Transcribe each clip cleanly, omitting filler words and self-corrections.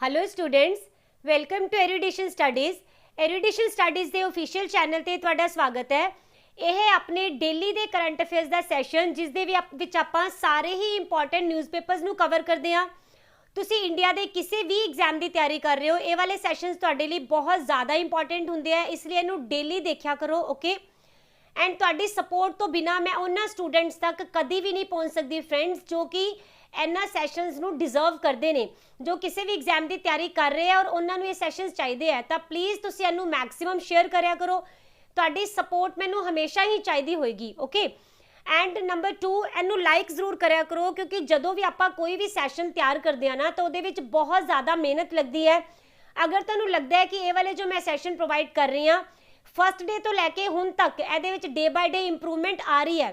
Hello students, welcome to erudition studies. Erudition studies के official channel ते तुहाडा स्वागत है। यह अपने डेली दे करंट अफेयर्स का सैशन जिस दे विच आपां सारे ही इंपॉर्टेंट न्यूज़पेपर्स नूं कवर करते हैं। तुसी इंडिया के किसी भी एग्जाम की तैयारी कर रहे हो, ये वाले सैशनस तुहाडे लई बहुत ज़्यादा इंपॉर्टेंट होंदे हैं, इसलिए इनू डेली देखा करो। ओके एंड तुहाडी सपोर्ट तो बिना मैं उन्हां स्टूडेंट्स तक कभी भी नहीं पहुँच सकती फ्रेंड्स, जो कि इन्हां सैशनस नूं डिजर्व करते हैं, जो किसी भी एग्जाम की तैयारी कर रहे हैं और उन्होंने ये सैशनस चाहिए है। तो प्लीज़ तुसीं इनू मैक्सिमम शेयर करा करो, तुहाडी सपोर्ट मैनू हमेशा ही चाहिए होएगी। ओके एंड नंबर 2, इनू लाइक जरूर करा करो, क्योंकि जदों भी आपां कोई भी सैशन तैयार करते हैं ना, तो उहदे विच बहुत ज़्यादा मेहनत लगती है। अगर तुहानूं लगता है कि ये वाले जो मैं सैशन प्रोवाइड कर रही हाँ फस्ट डे तो लैके हुण तक ये डे बाय डे इंप्रूवमेंट आ रही है,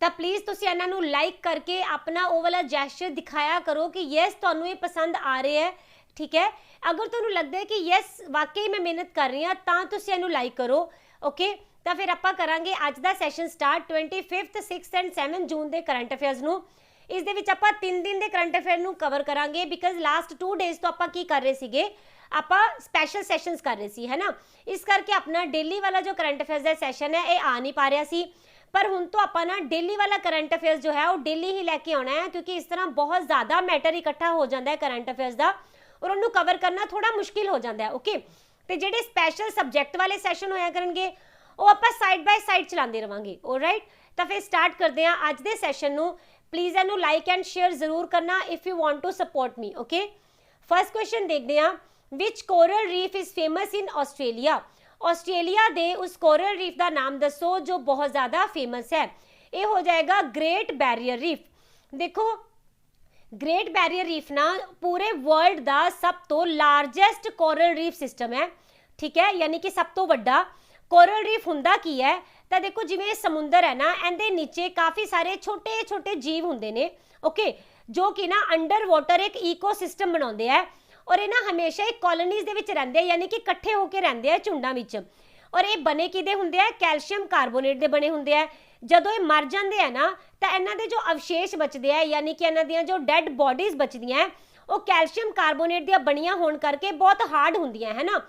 तो प्लीज़ तुसीं इन्हां नूं लाइक करके अपना वो वाला जैस्चर दिखाया करो कि यस तुहानूं ये पसंद आ रहे हैं। ठीक है, अगर तुहानूं लगता है कि यस वाकई मैं मेहनत कर रही हाँ तो तुसीं इहनूं लाइक करो। ओके तो फिर आपां करांगे अज दा session start 25th 6th and 7th जून के करंट अफेयर्स नूं। इस दे विच आपां 3 दिन के करंट अफेयर नूं कवर करांगे, बिकॉज लास्ट 2 डेज तो आपां की कर रहे सीगे, आपां स्पैशल सैशनस कर रहे सी, है ना। इस करके अपना डेली वाला जो करंट अफेयर्स का सैशन है ये आ नहीं पा रहा सी, पर हुण तो आपां ना डेली वाला करंट अफेयर्स जो है वो डेली ही लैके आना है, क्योंकि इस तरह बहुत ज़्यादा मैटर इकट्ठा हो जाता है करंट अफेयर्स का और उन्होंने कवर करना थोड़ा मुश्किल हो जाता है। ओके तो जेडे स्पैशल सबजैक्ट वाले सैशन होया करेंगे वो आपां साइड बाय साइड चलाते रहांगे। ऑलराइट तो फिर स्टार्ट करते हैं अज के सैशन नूं। प्लीज़ इनू लाइक एंड शेयर जरूर करना if you want to support me. Okay first question देखते हैं, which coral reef is famous in Australia. Australia दे उस कोरल रीफ का नाम दसो जो बहुत ज़्यादा फेमस है। ये हो जाएगा ग्रेट बैरियर रीफ। देखो ग्रेट बैरियर रीफ ना पूरे वर्ल्ड का सब तो लार्जेस्ट कोरल रीफ सिस्टम है। ठीक है, यानी कि सब तो वड्डा कोरल रीफ हुंदा की है। तो देखो जिवें समुंदर है ना, इहदे नीचे काफ़ी सारे छोटे छोटे जीव हुंदे ने। ओके जो कि ना अंडर वाटर एक ईकोसिस्टम बनाउंदे है और ये ना हमेशा एक कॉलोनीज दे विच रहिंदे हैं, यानी कि इकट्ठे होकर रहिंदे हैं झुंडां विच। और ये बने किदे हुंदे हैं, कैल्शियम कार्बोनेट दे बने हुंदे हैं। जदों ये मर जाते हैं ना तो इन्हां दे जो अवशेष बचते हैं, यानी कि इन्हां दियां जो डैड बॉडीज बचदियां हैं वो कैल्शियम कार्बोनेट दियां बनियां होण करके बहुत हार्ड हुंदियां है ना।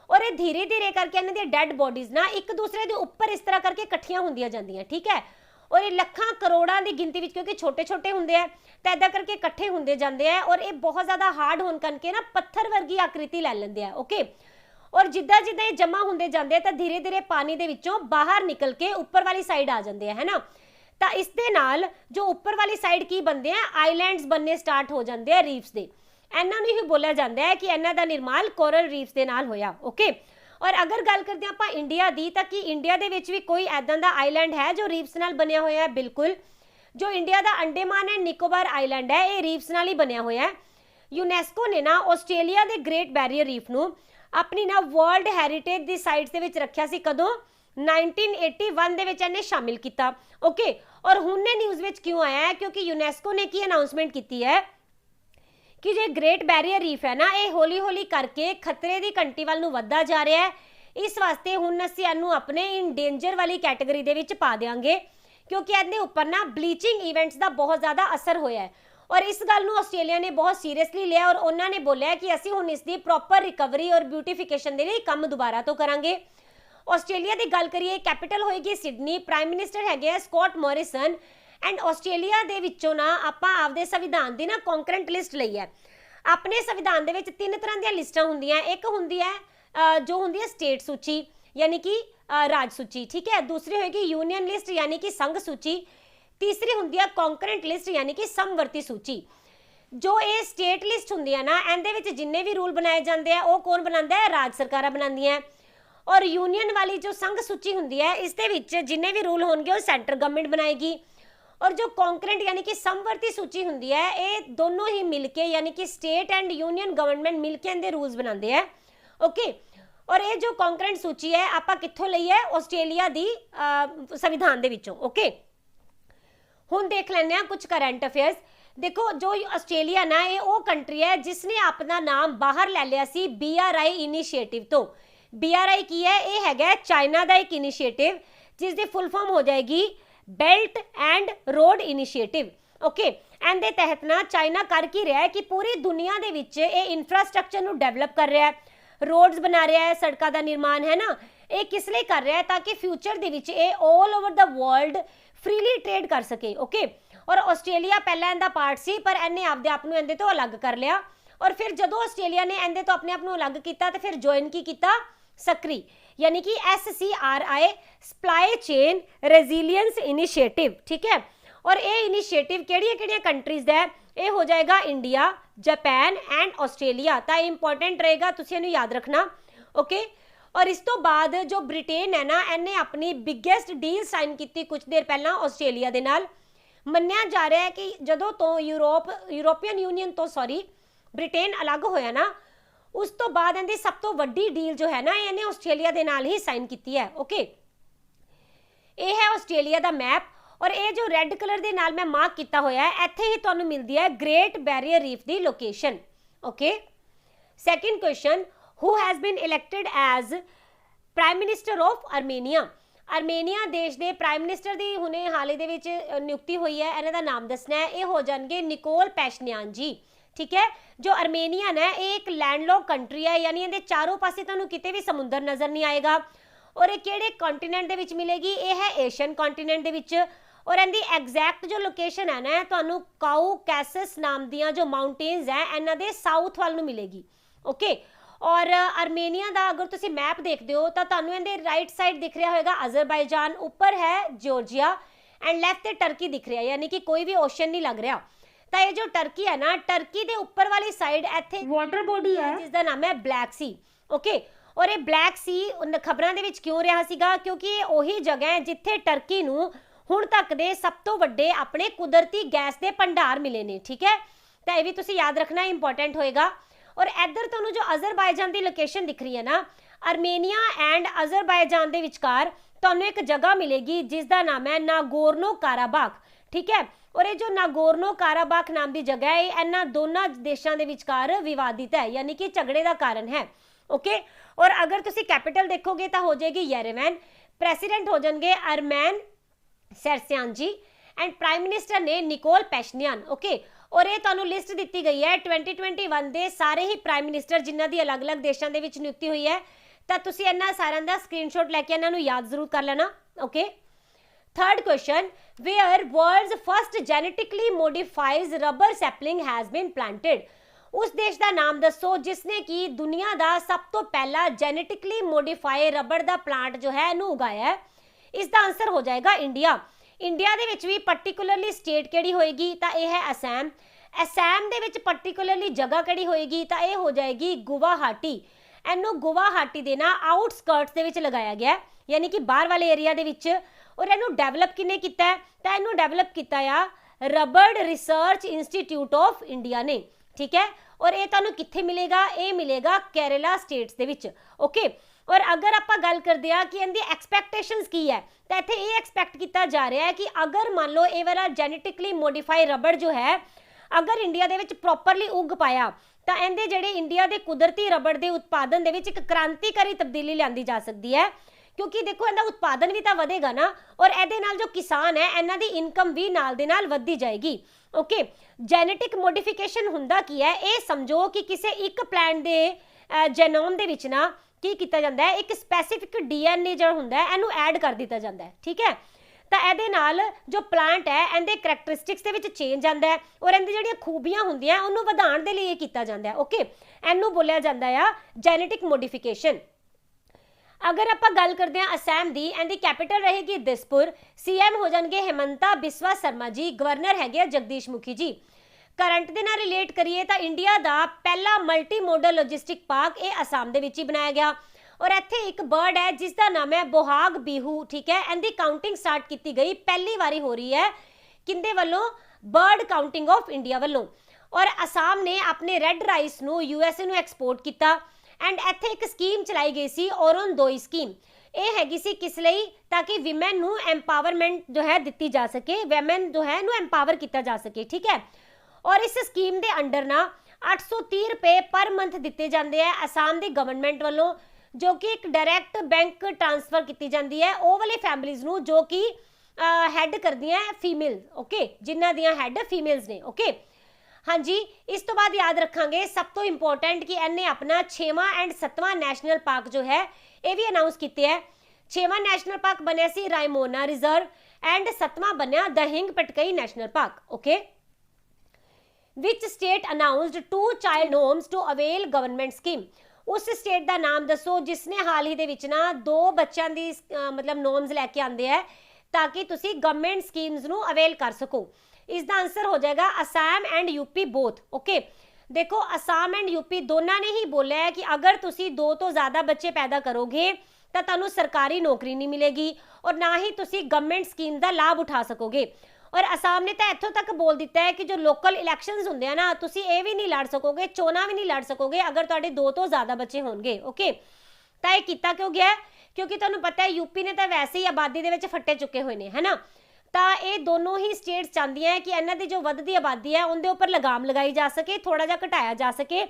और ये धीरे धीरे करके इन्हां दी डैड बॉडीज ना एक दूसरे के उपर इस तरह करके इकट्ठियां हुंदियां जांदियां। ठीक है, और ये लखां करोड़ां की गिनती में, क्योंकि छोटे छोटे होंगे हैं तो इदा करके इकट्ठे होंगे जाते हैं और ये बहुत ज़्यादा हार्ड होने करके ना पत्थर वर्गी आकृति ले लेंगे हैं। ओके और जिदा जिदा ये जमा होंगे जाते हैं तो धीरे धीरे पानी के विचों बाहर निकल के उपर वाली साइड आ जाते हैं, है ना। तो इस दे नाल जो उपर वाली साइड की बनते हैं, आईलैंड्स बनने स्टार्ट हो जाते हैं रीफ्स के। इन्हों ही बोलिया जाता है कि इन्हों का निर्माण कोरल रीफ्स के नाल होया। ओके और अगर गल करते हैं आप इंडिया की, तो कि इंडिया के विच भी कोई ऐदा का आईलैंड है जो रीफ्स नाल बनया होया है। बिल्कुल, जो इंडिया का अंडेमान एंड निकोबार आईलैंड है ये रीफ्स नाल ही बनया होया है। यूनैस्को ने ना ऑस्ट्रेलिया के ग्रेट बैरियर रीफ नूं अपनी ना वर्ल्ड हैरीटेज दी साइट्स दे विच रखिया सी। कदों 1981 दे विच इन्हें शामिल किया। ओके और हुणे न्यूज़ विच क्यों आया है, क्योंकि यूनैस्को ने की अनाउंसमेंट की है कि जो ग्रेट बैरियर रीफ है ना ये हौली हौली करके खतरे की घंटी वाल नूं वधदा जा रहा है। इस वास्ते हुण असीं इहनूं अपने इन डेंजर वाली कैटेगरी दे विच पा देंगे, क्योंकि इहदे उपर ना ब्लीचिंग इवेंट्स का बहुत ज़्यादा असर होया है। और इस गल नूं ऑस्ट्रेलिया ने बहुत सीरियसली लिया और उन्होंने बोलिया कि असीं हुण इसकी प्रॉपर रिकवरी और ब्यूटिफिकेशन के लिए काम दोबारा तो करांगे। ऑस्ट्रेलिया की गल करिए, कैपिटल होएगी सिडनी, प्राइम मिनिस्टर है स्कॉट मॉरिसन। एंड ऑस्ट्रेलिया दे विचों ना आपां आपदे संविधान की ना कॉन्करेंट लिस्ट लई है। अपने संविधान दे विच 3 तरह दी लिस्टां हुंदियां। एक हुंदी है जो हुंदी है स्टेट सूची, यानी कि राज सूची। ठीक है, दूसरी होगी यूनियन लिस्ट यानी कि संघ सूची, तीसरी हुंदी है कॉन्करेंट लिस्ट यानी कि समवर्ती सूची। जो ये स्टेट लिस्ट हुंदी है ना इहदे विच जिन्ने भी रूल बनाए जाते हैं वो कौन बनाता है, राज सरकारां बनांदियां हैं। और यूनियन वाली जो संघ सूची हुंदी है इसदे विच जिन्ने भी रूल होणगे वो सेंटर गवर्नमेंट बनाएगी। और जो कॉन्करेंट यानी कि समवर्ती सूची हुंदी है ये दोनों ही मिलके, यानी कि स्टेट एंड यूनियन गवर्नमेंट मिलके इनके रूल्स बनाते हैं। ओके और ये जो कॉन्करेंट सूची है आपां कित्थों लई है, ऑस्ट्रेलिया दी संविधान दे विचों। ओके हुण देख लैंदे आ कुछ करंट अफेयर्स। देखो जो ऑस्ट्रेलिया ना ये वो कंट्री है जिसने अपना नाम बाहर ले लिया सी BRI इनीशिएटिव तो। BRI की है, ये हैगा चाइना का एक इनीशिएटिव जिसकी फुल फॉर्म हो जाएगी belt and road initiative. Okay ਇਹਦੇ ਤਹਿਤ ਨਾ ਚਾਈਨਾ ਕਰ ਕੀ ਰਿਹਾ ਹੈ ਕਿ ਪੂਰੀ ਦੁਨੀਆ ਦੇ ਵਿੱਚ ਇਹ ਇਨਫਰਾਸਟ੍ਰਕਚਰ ਨੂੰ ਡਿਵੈਲਪ ਕਰ ਰਿਹਾ ਹੈ, ਰੋਡਸ ਬਣਾ ਰਿਹਾ ਹੈ, ਸੜਕਾਂ ਦਾ ਨਿਰਮਾਣ ਹੈ ਨਾ, ਇਹ ਕਿਸ ਲਈ ਕਰ ਰਿਹਾ ਹੈ ਤਾਂ ਕਿ ਫਿਊਚਰ ਦੇ ਵਿੱਚ ਇਹ ਆਲ ਓਵਰ ਦਾ ਵਰਲਡ ਫ੍ਰੀਲੀ ਟ੍ਰੇਡ ਕਰ ਸਕੇ। ਓਕੇ ਔਰ ਆਸਟ੍ਰੇਲੀਆ ਪਹਿਲਾਂ ਇਹਦਾ ਪਾਰਟ ਸੀ ਪਰ ਇਹਨੇ ਆਪਦੇ ਆਪ ਨੂੰ ਇਹਦੇ ਤੋਂ ਅਲੱਗ ਕਰ ਲਿਆ ਔਰ ਫਿਰ ਜਦੋਂ ਆਸਟ੍ਰੇਲੀਆ ਨੇ ਇਹਦੇ ਤੋਂ ਆਪਣੇ ਆਪ ਨੂੰ ਅਲੱਗ ਕੀਤਾ ਤੇ ਫਿਰ ਜੁਆਇਨ ਕੀ ਕੀਤਾ, ਸਕਰੀ, यानी कि SCRI supply chain resilience initiative. ठीक है और ये इनिशिएटिव केड़ियां कंट्रीज है, ये हो जाएगा इंडिया, जापान एंड आस्ट्रेलिया। तो इंपॉर्टेंट रहेगा, तुसीं इहनूं याद रखना। ओके और इस तो बाद जो ब्रिटेन है ना, इन्हें अपनी बिगेस्ट डील साइन की कुछ देर पहला आस्ट्रेलिया दे नाल। मन्निया जा रहा है कि जदों तो यूरोपीयन यूनीयन तो सॉरी ब्रिटेन अलग होया ना, उस तो बाद इहदी सब तो वड्डी डील जो है ना इहने आस्ट्रेलिया दे नाल ही साइन की है। ओके ये है आस्ट्रेलिया दा मैप और ये जो रेड कलर दे नाल मैं मार्क किया होया है, इत्थे ही तुहानूं मिलदी है ग्रेट बैरियर रीफ दी location. Okay second question, who has been elected as prime minister of Armenia. Armenia देश के प्राइम मिनिस्टर की हुणे हाल ही दे विच नियुक्ति हुई है, इन्हां दा नाम दसना है। ये हो जाएंगे निकोल पैशन्यान जी। ठीक है जो आर्मेनियन है ये एक लैंडलॉक कंट्री है, यानी ये चारों पासे तुहानूं किते भी समुंदर नज़र नहीं आएगा और ये किहड़े कॉन्टीनेंट दे विच मिलेगी, ये है एशियन कॉन्टीनेंट दे विच और इहदी एग्जैक्ट जो लोकेशन है ना तुहानूं काउकैसस नाम दियां जो माउंटेन्स है इन्हां दे साउथ वाल नूं मिलेगी। ओके और आर्मेनिया का अगर तुसीं मैप देखते हो तो तुहानूं इहदे राइट साइड दिख रहा होगा अजरबाईजान, ऊपर है जॉर्जिया एंड लैफ्ट ते टर्की दिख रहा है, यानी कि कोई भी ओशन नहीं लग रहा। तो ये जो टर्की है ना, टर्की के उपर वाली साइड इत्थे वाटर बॉडी है जिसका नाम है ब्लैक सी। ओके और ये ब्लैक सी खबरों के क्यों रहा सीगा, क्योंकि ये उही जगह है जिथे टर्की नूं हुण तक दे सब तो वड्डे अपने कुदरती गैस के भंडार मिले ने। ठीक है तो यह भी तुसीं याद रखना, इंपॉर्टेंट होएगा। और इधर तुहानूं जो अजरबाईजान की लोकेशन दिख रही है ना, आर्मेनिया एंड अजरबाईजान के विचकार तुहानूं एक जगह मिलेगी जिसका नाम है नागोर्नो काराबाख। ठीक है और ये जो नागोर्नो काराबाख नाम की जगह है इन्हां दोनों देशों के विचकार विवादित है, यानी कि झगड़े का कारण है। ओके और अगर तुसीं कैपिटल देखोगे तो हो जाएगी येरेवन, प्रेसिडेंट हो जाएंगे अरमैन सरस्यान जी एंड प्राइम मिनिस्टर ने निकोल पैशन्यान। ओके और ये तुहानूं लिस्ट दी गई है 2021 के सारे ही प्राइम मिनिस्टर जिन्हां दी अलग अलग देशों के विच नियुक्ति हुई है, तो तुसीं इन्हां सारिਆਂ ਦਾ स्क्रीनशॉट लैके इन्हां नूं याद जरूर कर लेना। Okay third question, where world's first genetically modifies rubber sapling has been planted. उस देश का नाम दसो जिसने कि दुनिया का सब तो पहला जेनेटिकली मोडिफाई रबर का प्लांट जो है इनू उगाया है। इसका आंसर हो जाएगा इंडिया। इंडिया दे विच भी पर्टिकुलरली स्टेट केड़ी होएगी तो यह है असम। असम दे विच पर्टिकुलरली जगह केड़ी होएगी तो यह हो जाएगी गुवाहाटी। इनू गुवाहाटी दे ना आउटस्कर्ट्स दे विच लगाया गया, यानी कि बाहर वाले एरिया दे विच। और इनू डेवलप किने कीता है तो इनू डेवलप किया या रबड़ रिसर्च इंस्टीट्यूट ऑफ इंडिया ने। ठीक है और ये तुहानूं कित्थे मिलेगा, ये मिलेगा केरला स्टेट्स दे विच। ओके और अगर आप गल करते हैं कि इनकी एक्सपैक्टेशनस की है तो इत्थे ये एक्सपैक्ट किया जा रहा है कि अगर मान लो ये वाला जेनेटिकली मोडिफाई रबड़ जो है अगर इंडिया दे विच प्रॉपरली उग पाया तो इहदे जिहड़े इंडिया के कुदरती रबड़ के उत्पादन दे विच एक क्रांतिकारी तब्दीली लिआंदी जा सकती है, क्योंकि देखो इनका उत्पादन भी तो वधेगा ना और इहदे नाल जो किसान है इन्हां दी इनकम भी नाल दे नाल वधदी जाएगी। ओके जेनेटिक मोडिफिकेशन हुंदा की है, ये समझो कि किसी एक प्लांट के जेनोम दे विच ना की किया जाता है, एक स्पैसीफिक DNA जो हुंदा है इनू ऐड कर दिता जाता है। ठीक है तो इहदे नाल जो प्लांट है इहदे करैक्टरिस्टिक्स दे विच चेंज आंदा है और इहदी जिहड़ियां खूबियां हुंदियां उहनूं वधाउण दे लई किया जाता है। ओके इनू बोलिया जाता है जेनेटिक मोडिफिकेशन। अगर आप गल करते हैं असम की, इनकी कैपिटल रहेगी दिसपुर। CM हो जाएंगे हेमंता बिस्वा शर्मा जी, गवर्नर है जगदीश मुखी जी। करंट के नाल रिलेट करिए तो इंडिया का पहला मल्टी मोडल लॉजिस्टिक पार्क ये असम के ही बनाया गया और इत्थे एक बर्ड है जिसका नाम है बोहाग बीहू। ठीक है इनकी काउंटिंग स्टार्ट की गई, पहली बारी हो रही है किंदे वल्लों, बर्ड काउंटिंग ऑफ इंडिया वल्लों। और असम ने अपने रेड राइस नूं USA नूं एक्सपोर्ट किया एंड इत्थे एक स्कीम चलाई गई सी औरन दोई स्कीम। ये हैगी सी किस लई, ताकि विमेन नूं एम्पावरमेंट जो है दिती जा सके, वैमेन जो है नूं एम्पावर किया जा सके। ठीक है और इस स्कीम के अंडर ना 830 रुपए पर मंथ दिते जाते हैं असम की गवर्नमेंट वालों, जो कि एक डायरैक्ट बैंक ट्रांसफर की जाती है वो वाली फैमिलीज़ नूं जो कि हैड करदियां फीमेल, ओके, जिन्हां दियां हैड फीमेल्स ने, ओके। हाँ जी, इस तो बाद याद रखांगे सब तो इंपॉर्टेंट कि इन्हें अपना 6वां एंड 7वां नैशनल पार्क जो है ये भी अनाउंस किए है। 6वां नैशनल पार्क बनया सी रायमोना रिजर्व एंड 7वां बनया Dehing Patkai national park, okay. Which state announced 2 child homes to avail government scheme? उस स्टेट का नाम दसो जिसने हाल ही दे विच ना 2 बच्चों की मतलब नॉर्म्स लैके आंदे है ताकि तुसी गवर्नमेंट स्कीम्स नू अवेल कर सको। इसका आंसर हो जाएगा Assam and UP both, okay. देखो असम एंड यूपी दोनों ने ही बोला है कि अगर तुसी 2 तो ज़्यादा बच्चे पैदा करोगे तो तुहानू सरकारी नौकरी नहीं मिलेगी और ना ही तुसी गवर्नमेंट स्कीम का लाभ उठा सकोगे। और असम ने तो इत्थों तक बोल दिता है कि जो लोकल इलैक्शंस होंगे हैं ना, तुसी ये भी नहीं लड़ सकोगे, चोणां भी नहीं लड़ सकोगे अगर तुहाडे 2 तो ज़्यादा बच्चे होंगे, ओके। तो ये किया क्यों गया? क्योंकि तुहानू पता है यूपी ने तो वैसे ही आबादी दे विच फट्टे चुके हुए हैं, है ना। तो ये दोनों ही स्टेट्स चाहदियां हैं कि इन्हां दी जो वधदी आबादी है उनके उपर लगाम लगाई जा सके, थोड़ा जा घटाया जा सके,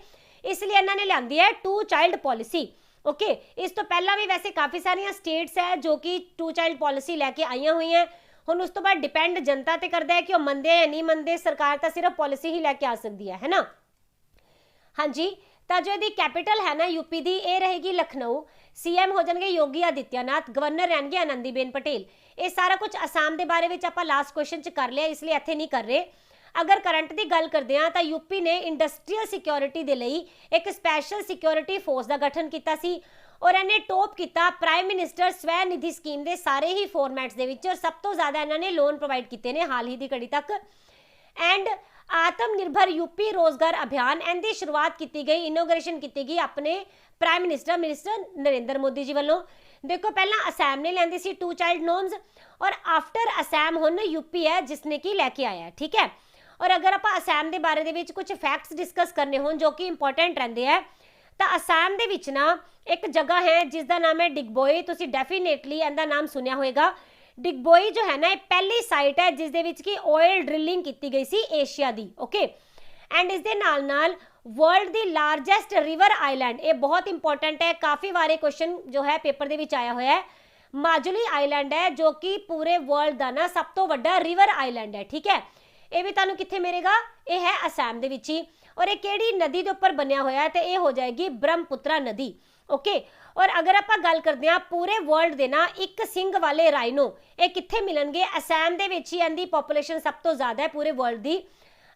इसलिए इन्होंने लियांदी है 2 चाइल्ड पॉलिसी, ओके। इस तो पहला भी वैसे काफ़ी सारिया स्टेट्स है जो कि 2 चाइल्ड पॉलिसी लैके आईयां हुई हैं। हुण उस तो बाद डिपेंड जनता ते करता है कि वह मनते या नहीं मनते, सरकार तो सिर्फ पॉलिसी ही लैके आ सकती है ना। हाँ जी, तो जो यदि कैपिटल है ना यूपी की ये रहेगी लखनऊ, सीएम हो जाएंगे योगी आदित्यनाथ, गवर्नर रहेंगे आनंदीबेन पटेल। ये सारा कुछ आसाम के बारे में आप लास्ट क्वेश्चन च कर लिया, इसलिए इत्थे नहीं कर रहे। अगर करंट की गल करते हैं तो यूपी ने इंडस्ट्रीयल सिक्योरिटी के लिए एक स्पैशल सिक्योरिटी फोर्स का गठन किया सी और इन्हें टॉप किया प्राइम मिनिस्टर स्वै निधि स्कीम के सारे ही फॉर्मैट्स दे विच, और सब तो ज़्यादा इन्होंने लोन प्रोवाइड किए हैं हाल ही की घड़ी तक। एंड आत्मनिर्भर यूपी रोजगार अभियान इनकी शुरुआत की गई, इनोग्रेशन की गई अपने प्राइम मिनिस्टर नरेंद्र मोदी जी वालों। देखो पहला असम ने लियांदी सी 2 चाइल्ड नॉर्म्स और आफ्टर असम हुण यूपी है जिसने कि लैके आया है, ठीक है। और अगर आप असम के बारे में कुछ फैक्ट्स डिस्कस करने हो जो कि इंपॉर्टेंट रहते हैं तो असम के विच ना एक जगह है जिसका नाम है डिगबोई, तुसी डेफिनेटली इनका नाम सुनिया होगा। डिगबोई जो है ना, ये पहली साइट है जिस दे विच की ऑयल ड्रिलिंग की गई सी एशिया की, ओके। एंड इस दे नाल नाल वर्ल्ड दी लार्जेस्ट रिवर आइलैंड, ये बहुत इंपॉर्टेंट है, काफ़ी बारे क्वेश्चन जो है पेपर दे विच आया हुआ है। माजुली आइलैंड है जो कि पूरे वर्ल्ड का ना सब तो वड्डा रिवर आइलैंड है, ठीक है। ये भी तुहानू कित्थे मिलेगा? ये है असम दे विच ही। और ये किहड़ी नदी के उपर बनया हुआ है तो ये हो जाएगी ब्रह्मपुत्रा नदी, ओके। और अगर आप गल करते हैं पूरे वर्ल्ड के ना एक सिंग वाले राइनो ये कित्थे मिलणगे? असम दे विच ही इनकी पॉपुलेशन सब तो ज़्यादा है पूरे वर्ल्ड की।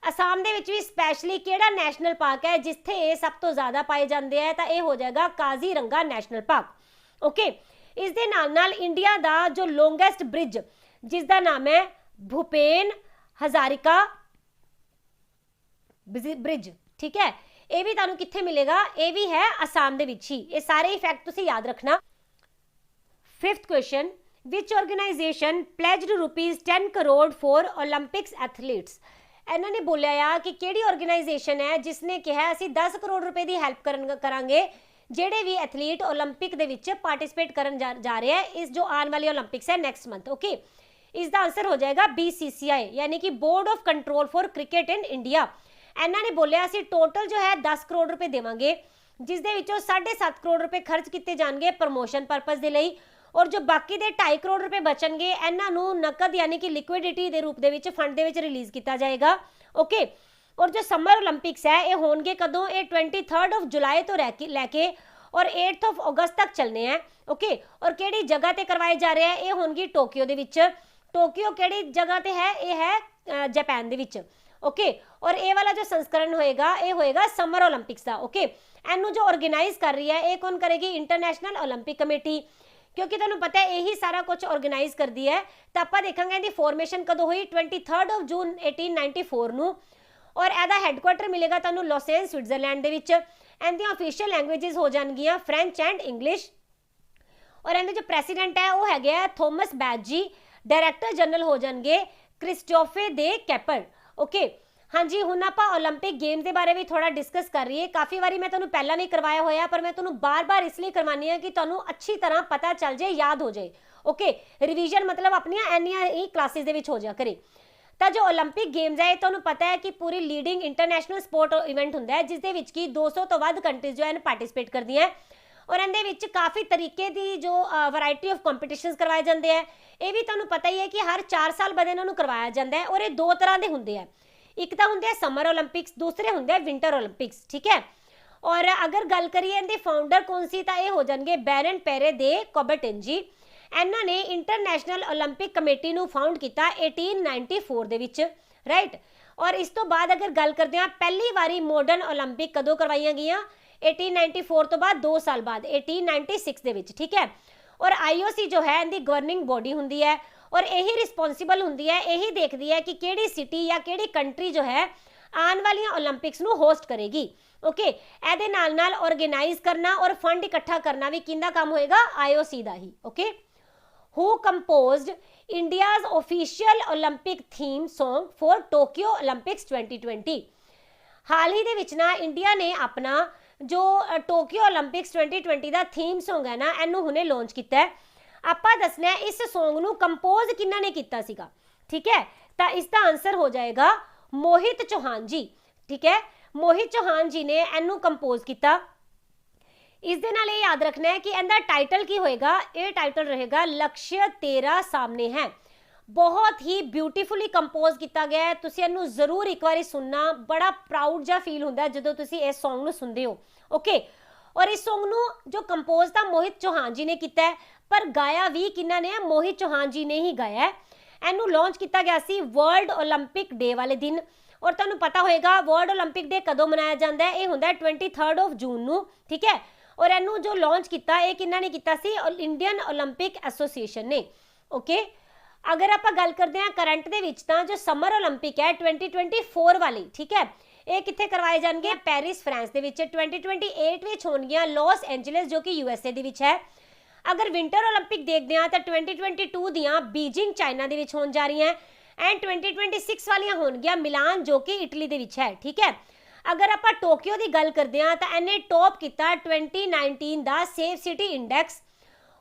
असम दे विच भी स्पैशली किहड़ा नैशनल पार्क है जिथे ये सब तो ज़्यादा पाए जाते हैं तो ये हो जाएगा काजीरंगा नैशनल पार्क, ओके। इस दे नाल नाल इंडिया का जो लॉन्गेस्ट ब्रिज जिसका नाम है भूपेन हजारिका ब्रिज, ठीक है, ये भी तुहानू कित्थे मिलेगा? ये भी है असम दे विच ही। ये सारे ही फैक्ट तुसी याद रखना। 5th question, which organisation pledged ₹10 crore for Olympics athletes? इन्होंने बोलिया कि किहड़ी ऑर्गेनाइजेशन है जिसने कहा असी 10 करोड़ रुपए की हैल्प करांगे जेडे भी एथलीट ओलंपिक दे विच पार्टिसिपेट करन जा रहे हैं इस जो आने वाली ओलंपिक्स है नेक्स्ट मंथ, ओके। इसका आंसर हो जाएगा BCCI यानी कि board of control for cricket in India. इन्होंने बोलिया असी टोटल जो है 10 करोड़ रुपए देवांगे जिस दे विचों 7.5 करोड़ रुपए खर्च किए जाएंगे प्रमोशन परपज़ के लिए और जो बाकी दे 2.5 करोड़ रुपए बचनगे इन्हों नकद यानी कि लिक्विडिटी के रूप के फंड के रिलीज़ किया जाएगा, ओके। और जो समर ओलंपिक्स है ये होंगे कदों? ये 23 जुलाई तो लैके और 8 अगस्त तक चलने हैं, ओके। और किहड़ी जगह ते करवाए जा रहे हैं? ये होंगी टोक्यो दे विच। टोक्यो किहड़ी जगह ते है? ये है जापान दे विच, ओके। और ये वाला जो संस्करण होएगा ये होएगा समर ओलंपिक्स का, ओके। इनू जो ऑर्गेनाइज कर रही है ये कौन करेगी? इंटरनेशनल ओलंपिक कमेटी, क्योंकि तुहानू पता है यही सारा कुछ ऑर्गेनाइज कर दी है। तो आप देखेंगे इहदी फॉर्मेशन कदों हुई? 23 जून 1894 नूं। और एदा हैडक्वार्टर मिलेगा तुहानू लॉसेन स्विट्जरलैंड दे विच। इहदी ऑफिशियल लैंग्वेजेस हो जाएगियां फ्रेंच एंड इंग्लिश। और इहदे जो प्रेसिडेंट है वो है थॉमस बैजी। डायरैक्टर जनरल हो जाएंगे क्रिस्टोफे दे कैपर, ओके। हाँ जी, हुण आपां ओलंपिक गेम्स के बारे में थोड़ा डिस्कस कर रही है। काफ़ी बारी मैं तुहानू पहला नहीं करवाया होया पर मैं तुहानू बार बार इसलिए करवानी है कि तुहानू अच्छी तरह पता चल जाए, याद हो जाए, ओके। रिवीजन मतलब अपनियां इन्नियां ही क्लासेस दे विच हो जा करे। तो जो ओलंपिक गेम्स है तुहानू पता है कि पूरी लीडिंग इंटरनेशनल स्पोर्ट इवेंट हुंदा है जिस दे विच की 200 तो वध कंट्रीज जो है पार्टिसिपेट करती हैं। और ਇਹਦੇ ਵਿੱਚ ਕਾਫੀ ਤਰੀਕੇ ਦੀ ਜੋ ਵੈਰਾਈਟੀ ਆਫ ਕੰਪੀਟੀਸ਼ਨਸ ਕਰਵਾਏ ਜਾਂਦੇ ਆ। ਇਹ ਵੀ ਤੁਹਾਨੂੰ ਪਤਾ ਹੀ ਹੈ ਕਿ ਹਰ 4 ਸਾਲ ਬਾਅਦ ਇਹਨਾਂ ਨੂੰ ਕਰਵਾਇਆ ਜਾਂਦਾ ਹੈ, ਔਰ ਇਹ ਦੋ ਤਰ੍ਹਾਂ ਦੇ ਹੁੰਦੇ ਆ। ਇੱਕ ਤਾਂ ਹੁੰਦੇ ਆ ਸਮਰ ਓਲੰਪਿਕਸ, ਦੂਸਰੇ ਹੁੰਦੇ ਆ ਵਿੰਟਰ ਓਲੰਪਿਕਸ, ਠੀਕ ਹੈ। ਔਰ ਅਗਰ ਗੱਲ ਕਰੀਏ ਇਹਦੇ ਫਾਊਂਡਰ ਕੌਣ ਸੀ ਤਾਂ ਇਹ ਹੋ ਜਾਣਗੇ ਬੈਰਨ ਪੈਰੇ ਦੇ ਕੋਬਰਟਨ ਜੀ। ਇਹਨਾਂ ਨੇ ਇੰਟਰਨੈਸ਼ਨਲ ਓਲੰਪਿਕ ਕਮੇਟੀ ਨੂੰ ਫਾਊਂਡ ਕੀਤਾ 1894 ਦੇ ਵਿੱਚ, ਰਾਈਟ। ਔਰ ਇਸ ਤੋਂ ਬਾਅਦ ਅਗਰ ਗੱਲ ਕਰਦੇ ਹਾਂ ਪਹਿਲੀ ਵਾਰੀ ਮਾਡਰਨ ਓਲੰਪਿਕ ਕਦੋਂ ਕਰਵਾਈਆਂ ਗਈਆਂ, 1894 ਤੋਂ ਬਾਅਦ 2 ਸਾਲ ਬਾਅਦ 1896 ਦੇ ਵਿੱਚ, ਠੀਕ ਹੈ। ਔਰ IOC ਜੋ ਹੈ ਇਹਦੀ ਗਵਰਨਿੰਗ ਬੋਡੀ ਹੁੰਦੀ ਹੈ, ਔਰ ਇਹੀ ਰਿਸਪੌਂਸਿਬਲ ਹੁੰਦੀ ਹੈ, ਇਹੀ ਦੇਖਦੀ ਹੈ ਕਿ ਕਿਹੜੀ ਸਿਟੀ ਜਾਂ ਕਿਹੜੀ ਕੰਟਰੀ ਜੋ ਹੈ ਆਉਣ ਵਾਲੀਆਂ ਓਲੰਪਿਕਸ ਨੂੰ ਹੋਸਟ ਕਰੇਗੀ। ਓਕੇ, ਇਹਦੇ ਨਾਲ ਨਾਲ ਆਰਗੇਨਾਈਜ਼ ਕਰਨਾ ਔਰ ਫੰਡ ਇਕੱਠਾ ਕਰਨਾ ਵੀ ਕਿਹਦਾ ਕੰਮ ਹੋਏਗਾ, IOC the he. Okay, who composed India's official Olympic theme song for Tokyo Olympics 2020? ਹਾਲ ਹੀ ਦੇ ਵਿੱਚ ਨਾ ਇੰਡੀਆ ਨੇ ਆਪਣਾ ਜੋ ਟੋਕੀਓ ਓਲੰਪਿਕਸ 2020 ਦਾ ਥੀਮ ਸੌਂਗ ਹੈ ਨਾ, ਇਹਨੂੰ ਹੁਣੇ ਲਾਂਚ ਕੀਤਾ ਹੈ। ਆਪਾਂ ਦੱਸਣਾ ਇਸ ਸੌਂਗ ਨੂੰ ਕੰਪੋਜ਼ ਕਿਹਨਾਂ ਨੇ ਕੀਤਾ ਸੀਗਾ, ਠੀਕ ਹੈ। ਤਾਂ ਇਸ ਦਾ ਆਨਸਰ ਹੋ ਜਾਏਗਾ ਮੋਹਿਤ ਚੌਹਾਨ ਜੀ, ਠੀਕ ਹੈ। ਮੋਹਿਤ ਚੌਹਾਨ ਜੀ ਨੇ ਇਹਨੂੰ ਕੰਪੋਜ਼ ਕੀਤਾ। ਇਸ ਦੇ ਨਾਲ ਇਹ ਯਾਦ ਰੱਖਣਾ ਹੈ ਕਿ ਇਹਦਾ ਟਾਈਟਲ ਕੀ ਹੋਏਗਾ, ਇਹ ਟਾਈਟਲ ਰਹੇਗਾ ਲक्ष्य तेरा सामने है। बहुत ही ਬਿਊਟੀਫੁਲੀ ਕੰਪੋਜ਼ ਕੀਤਾ ਗਿਆ ਹੈ। ਤੁਸੀਂ ਇਹਨੂੰ ਜ਼ਰੂਰ ਇੱਕ ਵਾਰੀ ਸੁਣਨਾ, ਬੜਾ ਪ੍ਰਾਊਡ ਜਿਹਾ ਫੀਲ ਹੁੰਦਾ ਜਦੋਂ ਤੁਸੀਂ ਇਸ ਸੌਂਗ ਨੂੰ ਸੁਣਦੇ ਹੋ। ਓਕੇ, ਔਰ ਇਸ ਸੌਂਗ ਨੂੰ ਜੋ ਕੰਪੋਜ਼ ਤਾਂ ਮੋਹਿਤ ਚੌਹਾਨ ਜੀ ਨੇ ਕੀਤਾ ਹੈ, ਪਰ ਗਾਇਆ ਵੀ ਕਿਹਨਾਂ ਨੇ, ਮੋਹਿਤ ਚੌਹਾਨ ਜੀ ਨੇ ਹੀ ਗਾਇਆ ਹੈ। ਇਹਨੂੰ ਲਾਂਚ ਕੀਤਾ ਗਿਆ ਸੀ ਵਰਲਡ ਓਲੰਪਿਕ ਡੇ ਵਾਲੇ ਦਿਨ। ਔਰ ਤੁਹਾਨੂੰ ਪਤਾ ਹੋਏਗਾ ਵਰਲਡ ਓਲੰਪਿਕ ਡੇ ਕਦੋਂ ਮਨਾਇਆ ਜਾਂਦਾ ਹੈ, ਇਹ ਹੁੰਦਾ 23 ਜੂਨ ਨੂੰ, ਠੀਕ ਹੈ। ਔਰ ਇਹਨੂੰ ਜੋ ਲਾਂਚ ਕੀਤਾ ਇਹ ਕਿਹਨਾਂ ਨੇ ਕੀਤਾ ਸੀ, ਇੰਡੀਅਨ ਓਲੰਪਿਕ ਐਸੋਸੀਏਸ਼ਨ ਨੇ। ਓਕੇ, ਅਗਰ ਆਪਾਂ ਗੱਲ ਕਰਦੇ ਹਾਂ ਕਰੰਟ ਦੇ ਵਿੱਚ ਤਾਂ ਜੋ ਸਮਰ ਓਲੰਪਿਕ ਹੈ 2024 ਵਾਲੀ, ਠੀਕ ਹੈ, ਇਹ ਕਿੱਥੇ ਕਰਵਾਏ ਜਾਣਗੇ, ਪੈਰਿਸ ਫਰਾਂਸ ਦੇ ਵਿੱਚ। 2028 ਵਿੱਚ ਹੋਣਗੀਆਂ ਲਾਸ ਐਂਜਲਸ ਜੋ ਕਿ USA ਦੇ ਵਿੱਚ ਹੈ। ਅਗਰ ਵਿੰਟਰ ਓਲੰਪਿਕ ਦੇਖਦੇ ਹਾਂ ਤਾਂ 2022 ਦੀਆਂ ਬੀਜਿੰਗ ਚਾਈਨਾ ਦੇ ਵਿੱਚ ਹੋਣ ਜਾ ਰਹੀਆਂ, ਐਂਡ 2026 ਵਾਲੀਆਂ ਹੋਣਗੀਆਂ ਮਿਲਾਨ ਜੋ ਕਿ ਇਟਲੀ ਦੇ ਵਿੱਚ ਹੈ, ਠੀਕ ਹੈ। ਅਗਰ ਆਪਾਂ ਟੋਕੀਓ ਦੀ ਗੱਲ ਕਰਦੇ ਹਾਂ ਤਾਂ ਇਹਨੇ ਟੌਪ ਕੀਤਾ 2019 ਦਾ ਸੇਫ ਸਿਟੀ ਇੰਡੈਕਸ।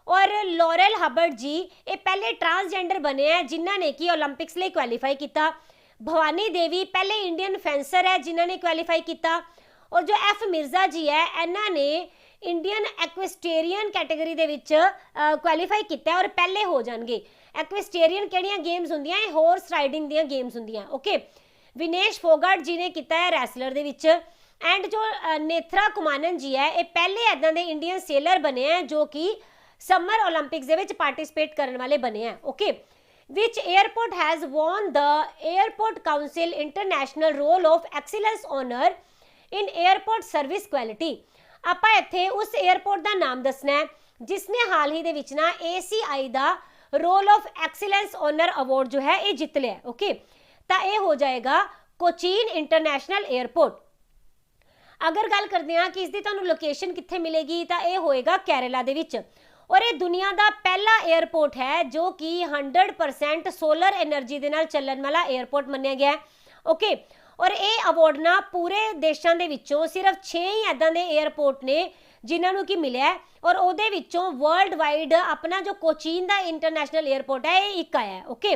ਔਰ ਲੋਰਲ ਹਬਰਡ ਜੀ ਇਹ ਪਹਿਲੇ ਟਰਾਂਸਜੈਂਡਰ ਬਣੇ ਹੈ ਜਿਨ੍ਹਾਂ ਨੇ ਕਿ ਓਲੰਪਿਕਸ ਲਈ ਕੁਆਲੀਫਾਈ ਕੀਤਾ। ਭਵਾਨੀ ਦੇਵੀ ਪਹਿਲੇ ਇੰਡੀਅਨ ਫੈਂਸਰ ਹੈ ਜਿਨ੍ਹਾਂ ਨੇ ਕੁਆਲੀਫਾਈ ਕੀਤਾ। ਔਰ ਜੋ F ਮਿਰਜ਼ਾ ਜੀ ਹੈ ਇਹਨਾਂ ਨੇ ਇੰਡੀਅਨ ਐਕਵਿਸਟੇਰੀਅਨ ਕੈਟਾਗਰੀ ਦੇ ਵਿੱਚ ਕੁਆਲੀਫਾਈ ਕੀਤਾ ਔਰ ਪਹਿਲੇ ਹੋ ਜਾਣਗੇ। ਐਕਵਿਸਟੇਰੀਅਨ ਕਿਹੜੀਆਂ ਗੇਮਸ ਹੁੰਦੀਆਂ, ਇਹ ਹਾਰਸ ਰਾਈਡਿੰਗ ਦੀਆਂ ਗੇਮਸ ਹੁੰਦੀਆਂ। ਓਕੇ, ਵਿਨੇਸ਼ ਫੋਗਾਟ ਜੀ ਨੇ ਕੀਤਾ ਹੈ ਰੈਸਲਰ ਦੇ ਵਿੱਚ। ਐਂਡ ਜੋ ਨੇਥਰਾ ਕੁਮਾਨਨ ਜੀ ਹੈ ਇਹ ਪਹਿਲੇ ਇਦਾਂ ਦੇ ਇੰਡੀਅਨ ਸੇਲਰ ਬਣੇ ਹੈ ਜੋ ਕਿ ਸਮਰ ਓਲੰਪਿਕਸ ਦੇ ਵਿੱਚ ਪਾਰਟਿਸਿਪੇਟ ਕਰਨ ਵਾਲੇ ਬਣੇ ਹੈ। Okay, which airport has won the Airport Council International Role of Excellence Honor in Airport Service Quality? ਆਪਾਂ ਇੱਥੇ ਉਸ 에ਅਰਪੋਰਟ ਦਾ ਨਾਮ ਦੱਸਣਾ ਹੈ ਜਿਸ ਨੇ ਹਾਲ ਹੀ ਦੇ ਵਿੱਚ ਨਾ ACI ਦਾ role of excellence honour award ਜੋ ਹੈ ਇਹ ਜਿੱਤ ਲਿਆ। ਓਕੇ, ਤਾਂ ਇਹ ਹੋ ਜਾਏਗਾ ਕੋਚੀਨ ਇੰਟਰਨੈਸ਼ਨਲ 에ਅਰਪੋਰਟ। ਅਗਰ ਗੱਲ ਕਰਦੇ ਹਾਂ ਕਿ ਇਸ ਦੀ ਤੁਹਾਨੂੰ ਲੋਕੇਸ਼ਨ ਕਿੱਥੇ ਮਿਲੇਗੀ ਤਾਂ ਇਹ ਹੋਏਗਾ ਕੇਰਲਾ ਦੇ ਵਿੱਚ। ਔਰ ਇਹ ਦੁਨੀਆ ਦਾ ਪਹਿਲਾ 에ਅਰਪੋਰਟ ਹੈ ਜੋ ਕਿ 100% ਸੋਲਰ એનર્ਜੀ ਦੇ ਨਾਲ ਚੱਲਣ ਵਾਲਾ 에ਅਰਪੋਰਟ ਮੰਨਿਆ ਗਿਆ। ਓਕੇ, ਔਰ ਇਹ ਅਵਾਰਡ ਨਾ ਪੂਰੇ ਦੇਸ਼ਾਂ ਦੇ ਵਿੱਚੋਂ ਸਿਰਫ 6 ਹੀ ਇਦਾਂ ਦੇ 에ਅਰਪੋਰਟ ਨੇ ਜਿਨ੍ਹਾਂ ਨੂੰ ਕਿ ਮਿਲਿਆ। ਔਰ ਉਹਦੇ ਵਿੱਚੋਂ ਵਰਲਡ ਵਾਈਡ ਆਪਣਾ ਜੋ ਕੋਚੀਨ ਦਾ ਇੰਟਰਨੈਸ਼ਨਲ 에ਅਰਪੋਰਟ ਹੈ ਇਹ ਇੱਕ ਆਇਆ। ਓਕੇ,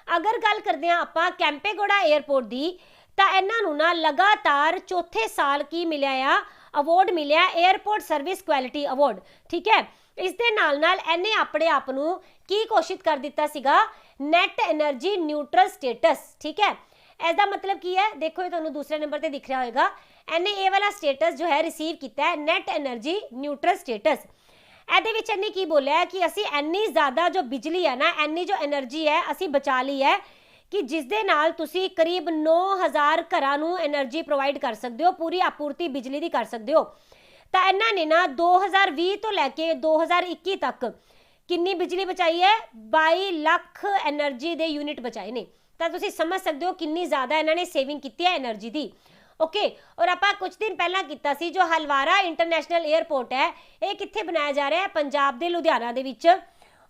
ਅਗਰ ਗੱਲ ਕਰਦੇ ਹਾਂ ਆਪਾਂ ਕੈਂਪੇਗੌੜਾ 에ਅਰਪੋਰਟ ਦੀ ਤਾਂ ਇਹਨਾਂ ਨੂੰ ਨਾ ਲਗਾਤਾਰ ਚੌਥੇ ਸਾਲ ਕੀ ਮਿਲਿਆ ਆ, ਅਵਾਰਡ ਮਿਲਿਆ 에ਅਰਪੋਰਟ ਸਰਵਿਸ ਕੁਆਲਿਟੀ ਅਵਾਰਡ, ਠੀਕ ਹੈ। ਇਸ ਦੇ ਨਾਲ ਨਾਲ ਇਹਨੇ ਆਪਣੇ ਆਪ ਨੂੰ ਕੀ ਘੋਸ਼ਿਤ ਕਰ ਦਿੱਤਾ ਸੀਗਾ, ਨੈਟ એનર્ਜੀ ਨਿਊਟਰਲ ਸਟੇਟਸ, ਠੀਕ ਹੈ। ਇਸ ਦਾ ਮਤਲਬ ਕੀ ਹੈ, ਦੇਖੋ ਇਹ ਤੁਹਾਨੂੰ ਦੂਸਰੇ ਨੰਬਰ ਤੇ ਦਿਖ ਰਿਹਾ ਹੋਏਗਾ। ਇਹਨੇ ਇਹ ਵਾਲਾ ਸਟੇਟਸ ਜੋ ਹੈ ਰਿਸੀਵ ਕੀਤਾ ਹੈ ਨੈਟ એનર્ਜੀ ਨਿਊਟਰਲ ਸਟੇਟਸ। ਇਹਦੇ ਵਿੱਚ ਇਹਨੇ ਕੀ ਬੋਲਿਆ ਕਿ ਅਸੀਂ ਇੰਨੀ ਜ਼ਿਆਦਾ ਜੋ ਬਿਜਲੀ ਹੈ ਨਾ, ਇੰਨੀ ਜੋ એનર્ਜੀ ਹੈ ਅਸੀਂ ਬਚਾ ਲਈ ਹੈ ਕਿ ਜਿਸ ਦੇ ਨਾਲ ਤੁਸੀਂ ਕਰੀਬ 9000 ਘਰਾਂ ਨੂੰ એનર્ਜੀ ਪ੍ਰੋਵਾਈਡ ਕਰ ਸਕਦੇ ਹੋ, ਪੂਰੀ ਆਪੂਰਤੀ ਬਿਜਲੀ ਦੀ ਕਰ ਸਕਦੇ ਹੋ। ਤਾਂ ਇਹਨਾਂ ਨੇ ਨਾ 2020 ਤੋਂ ਲੈ ਕੇ 2021 ਤੱਕ ਕਿੰਨੀ ਬਿਜਲੀ ਬਚਾਈ ਹੈ, 22 ਲੱਖ એનર્ਜੀ ਦੇ ਯੂਨਿਟ ਬਚਾਏ ਨੇ। ਤਾਂ ਤੁਸੀਂ ਸਮਝ ਸਕਦੇ ਹੋ ਕਿੰਨੀ ਜ਼ਿਆਦਾ ਇਹਨਾਂ ਨੇ ਸੇਵਿੰਗ ਕੀਤੀ ਹੈ એનર્ਜੀ ਦੀ। ਓਕੇ, ਔਰ ਆਪਾਂ ਕੁਝ ਦਿਨ ਪਹਿਲਾਂ ਕੀਤਾ ਸੀ ਜੋ ਹਲਵਾਰਾ ਇੰਟਰਨੈਸ਼ਨਲ 에ਅਰਪੋਰਟ ਹੈ ਇਹ ਕਿੱਥੇ ਬਣਾਇਆ ਜਾ ਰਿਹਾ ਹੈ, ਪੰਜਾਬ ਦੇ ਲੁਧਿਆਣਾ ਦੇ ਵਿੱਚ।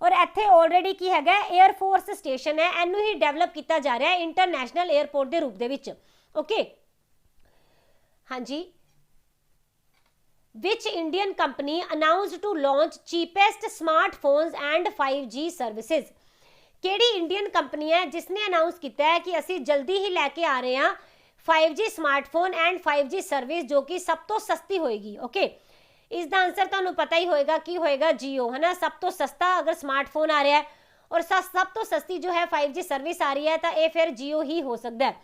ਔਰ ਇੱਥੇ ਆਲਰੇਡੀ ਕੀ ਹੈਗਾ 에ਅਰ ਫੋਰਸ ਸਟੇਸ਼ਨ ਹੈ, ਇਹਨੂੰ ਹੀ ਡਿਵੈਲਪ ਕੀਤਾ ਜਾ ਰਿਹਾ ਹੈ ਇੰਟਰਨੈਸ਼ਨਲ 에ਅਰਪੋਰਟ ਦੇ ਰੂਪ ਦੇ ਵਿੱਚ। ਓਕੇ, ਹਾਂਜੀ, which Indian company announced to launch cheapest smartphones and 5G services? ਕਿਹੜੀ ਇੰਡੀਅਨ ਕੰਪਨੀ ਹੈ ਜਿਸ ਨੇ ਅਨਾਉਂਸ ਕੀਤਾ ਹੈ ਕਿ ਅਸੀਂ ਜਲਦੀ ਹੀ ਲੈ ਕੇ ਆ ਰਹੇ ਹਾਂ 5G smartphone and 5G service ਜੋ ਕਿ ਸਭ ਤੋਂ ਸਸਤੀ ਹੋਏਗੀ। ਓਕੇ, इसका आंसर तुहानू पता ही होएगा की होएगा, जियो है ना। सब तो सस्ता अगर स्मार्टफोन आ रहा है और सब तो सस्ती जो है 5G सर्विस आ रही है, तो यह फिर जियो ही हो सकता है।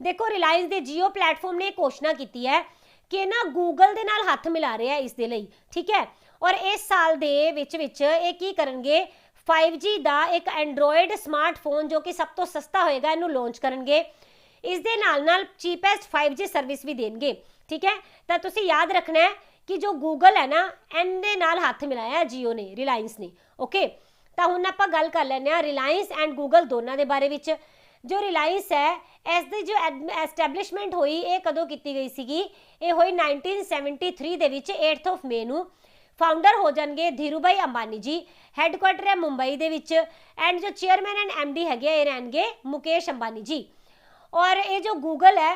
देखो रिलायंस के जियो प्लेटफॉर्म ने घोषणा की है कि ना गूगल के नाल हाथ मिला रहे हैं इस दे लई, ठीक है। और इस साल दे विच ये की करनगे, 5G का एक एंड्रॉयड स्मार्टफोन जो कि सब तो सस्ता होएगा इनू लॉन्च करेंगे। इस दे नाल चीपेस्ट 5G सर्विस भी देंगे, ठीक है। तो तुसी याद रखना है कि जो गूगल है ना, इनके नाल हाथ मिलाया जियो ने, रिलायंस ने, ओके। तो हुण आपां गल कर लैंदे हां रिलायंस एंड गूगल दोनों के बारे विच। जो रिलायंस है इसकी जो एस्टैबलिशमेंट हुई ये कदों की गई सीगी, ये हुई 1973 दे विच 8 मई नूं। फाउंडर हो जाएंगे धीरूभाई अंबानी जी, हैडक्वार्टर है मुंबई दे विच, एंड जो चेयरमैन एंड MD है ये रहणगे मुकेश अंबानी जी। और ये जो गूगल है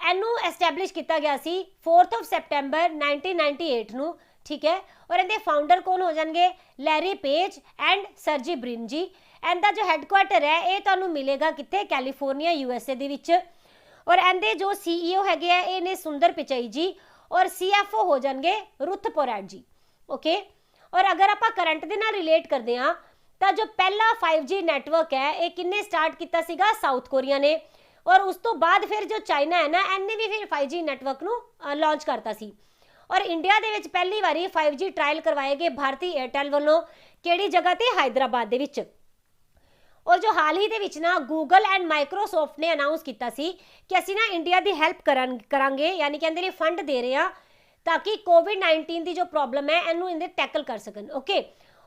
इनू एस्टैबलिश किया गया सी 4 सितंबर 1998 नूं, ठीक है। और इनके फाउंडर कौन हो जाएंगे, Larry Page and Sergey Brin ji. इनका जो हैडक्वार्टर है ये तुहानू मिलेगा कित्थे, कैलीफोर्निया USA दे विच। और इनके जो CEO हैगे ये ने सुंदर पिचाई जी, और CFO हो जाएंगे रुथ पोरैट जी, ओके। और अगर आप करंट के नाल रिलेट करते हैं तो जो पहला 5G नैटवर्क है ये किन्ने स्टार्ट किया सीगा, साउथ कोरिया ने। और उस तो बाद फिर जो चाइना है ना, इन्हें भी फिर 5G नैटवर्क नू लॉन्च करता सी। और इंडिया दे विच पहली बारी 5G ट्रायल करवाए गए भारती एयरटेल वालों, केड़ी जगह ते, हैदराबाद दे विच। और जो हाल ही दे विच ना गूगल एंड माइक्रोसॉफ्ट ने अनाउंस किया सी कि असीं ना इंडिया की हेल्प करांगे, यानी कि इहदे लई फंड दे रहे हैं ताकि कोविड-19 की जो प्रॉब्लम है इनू इहदे टैकल कर सकन, ओके।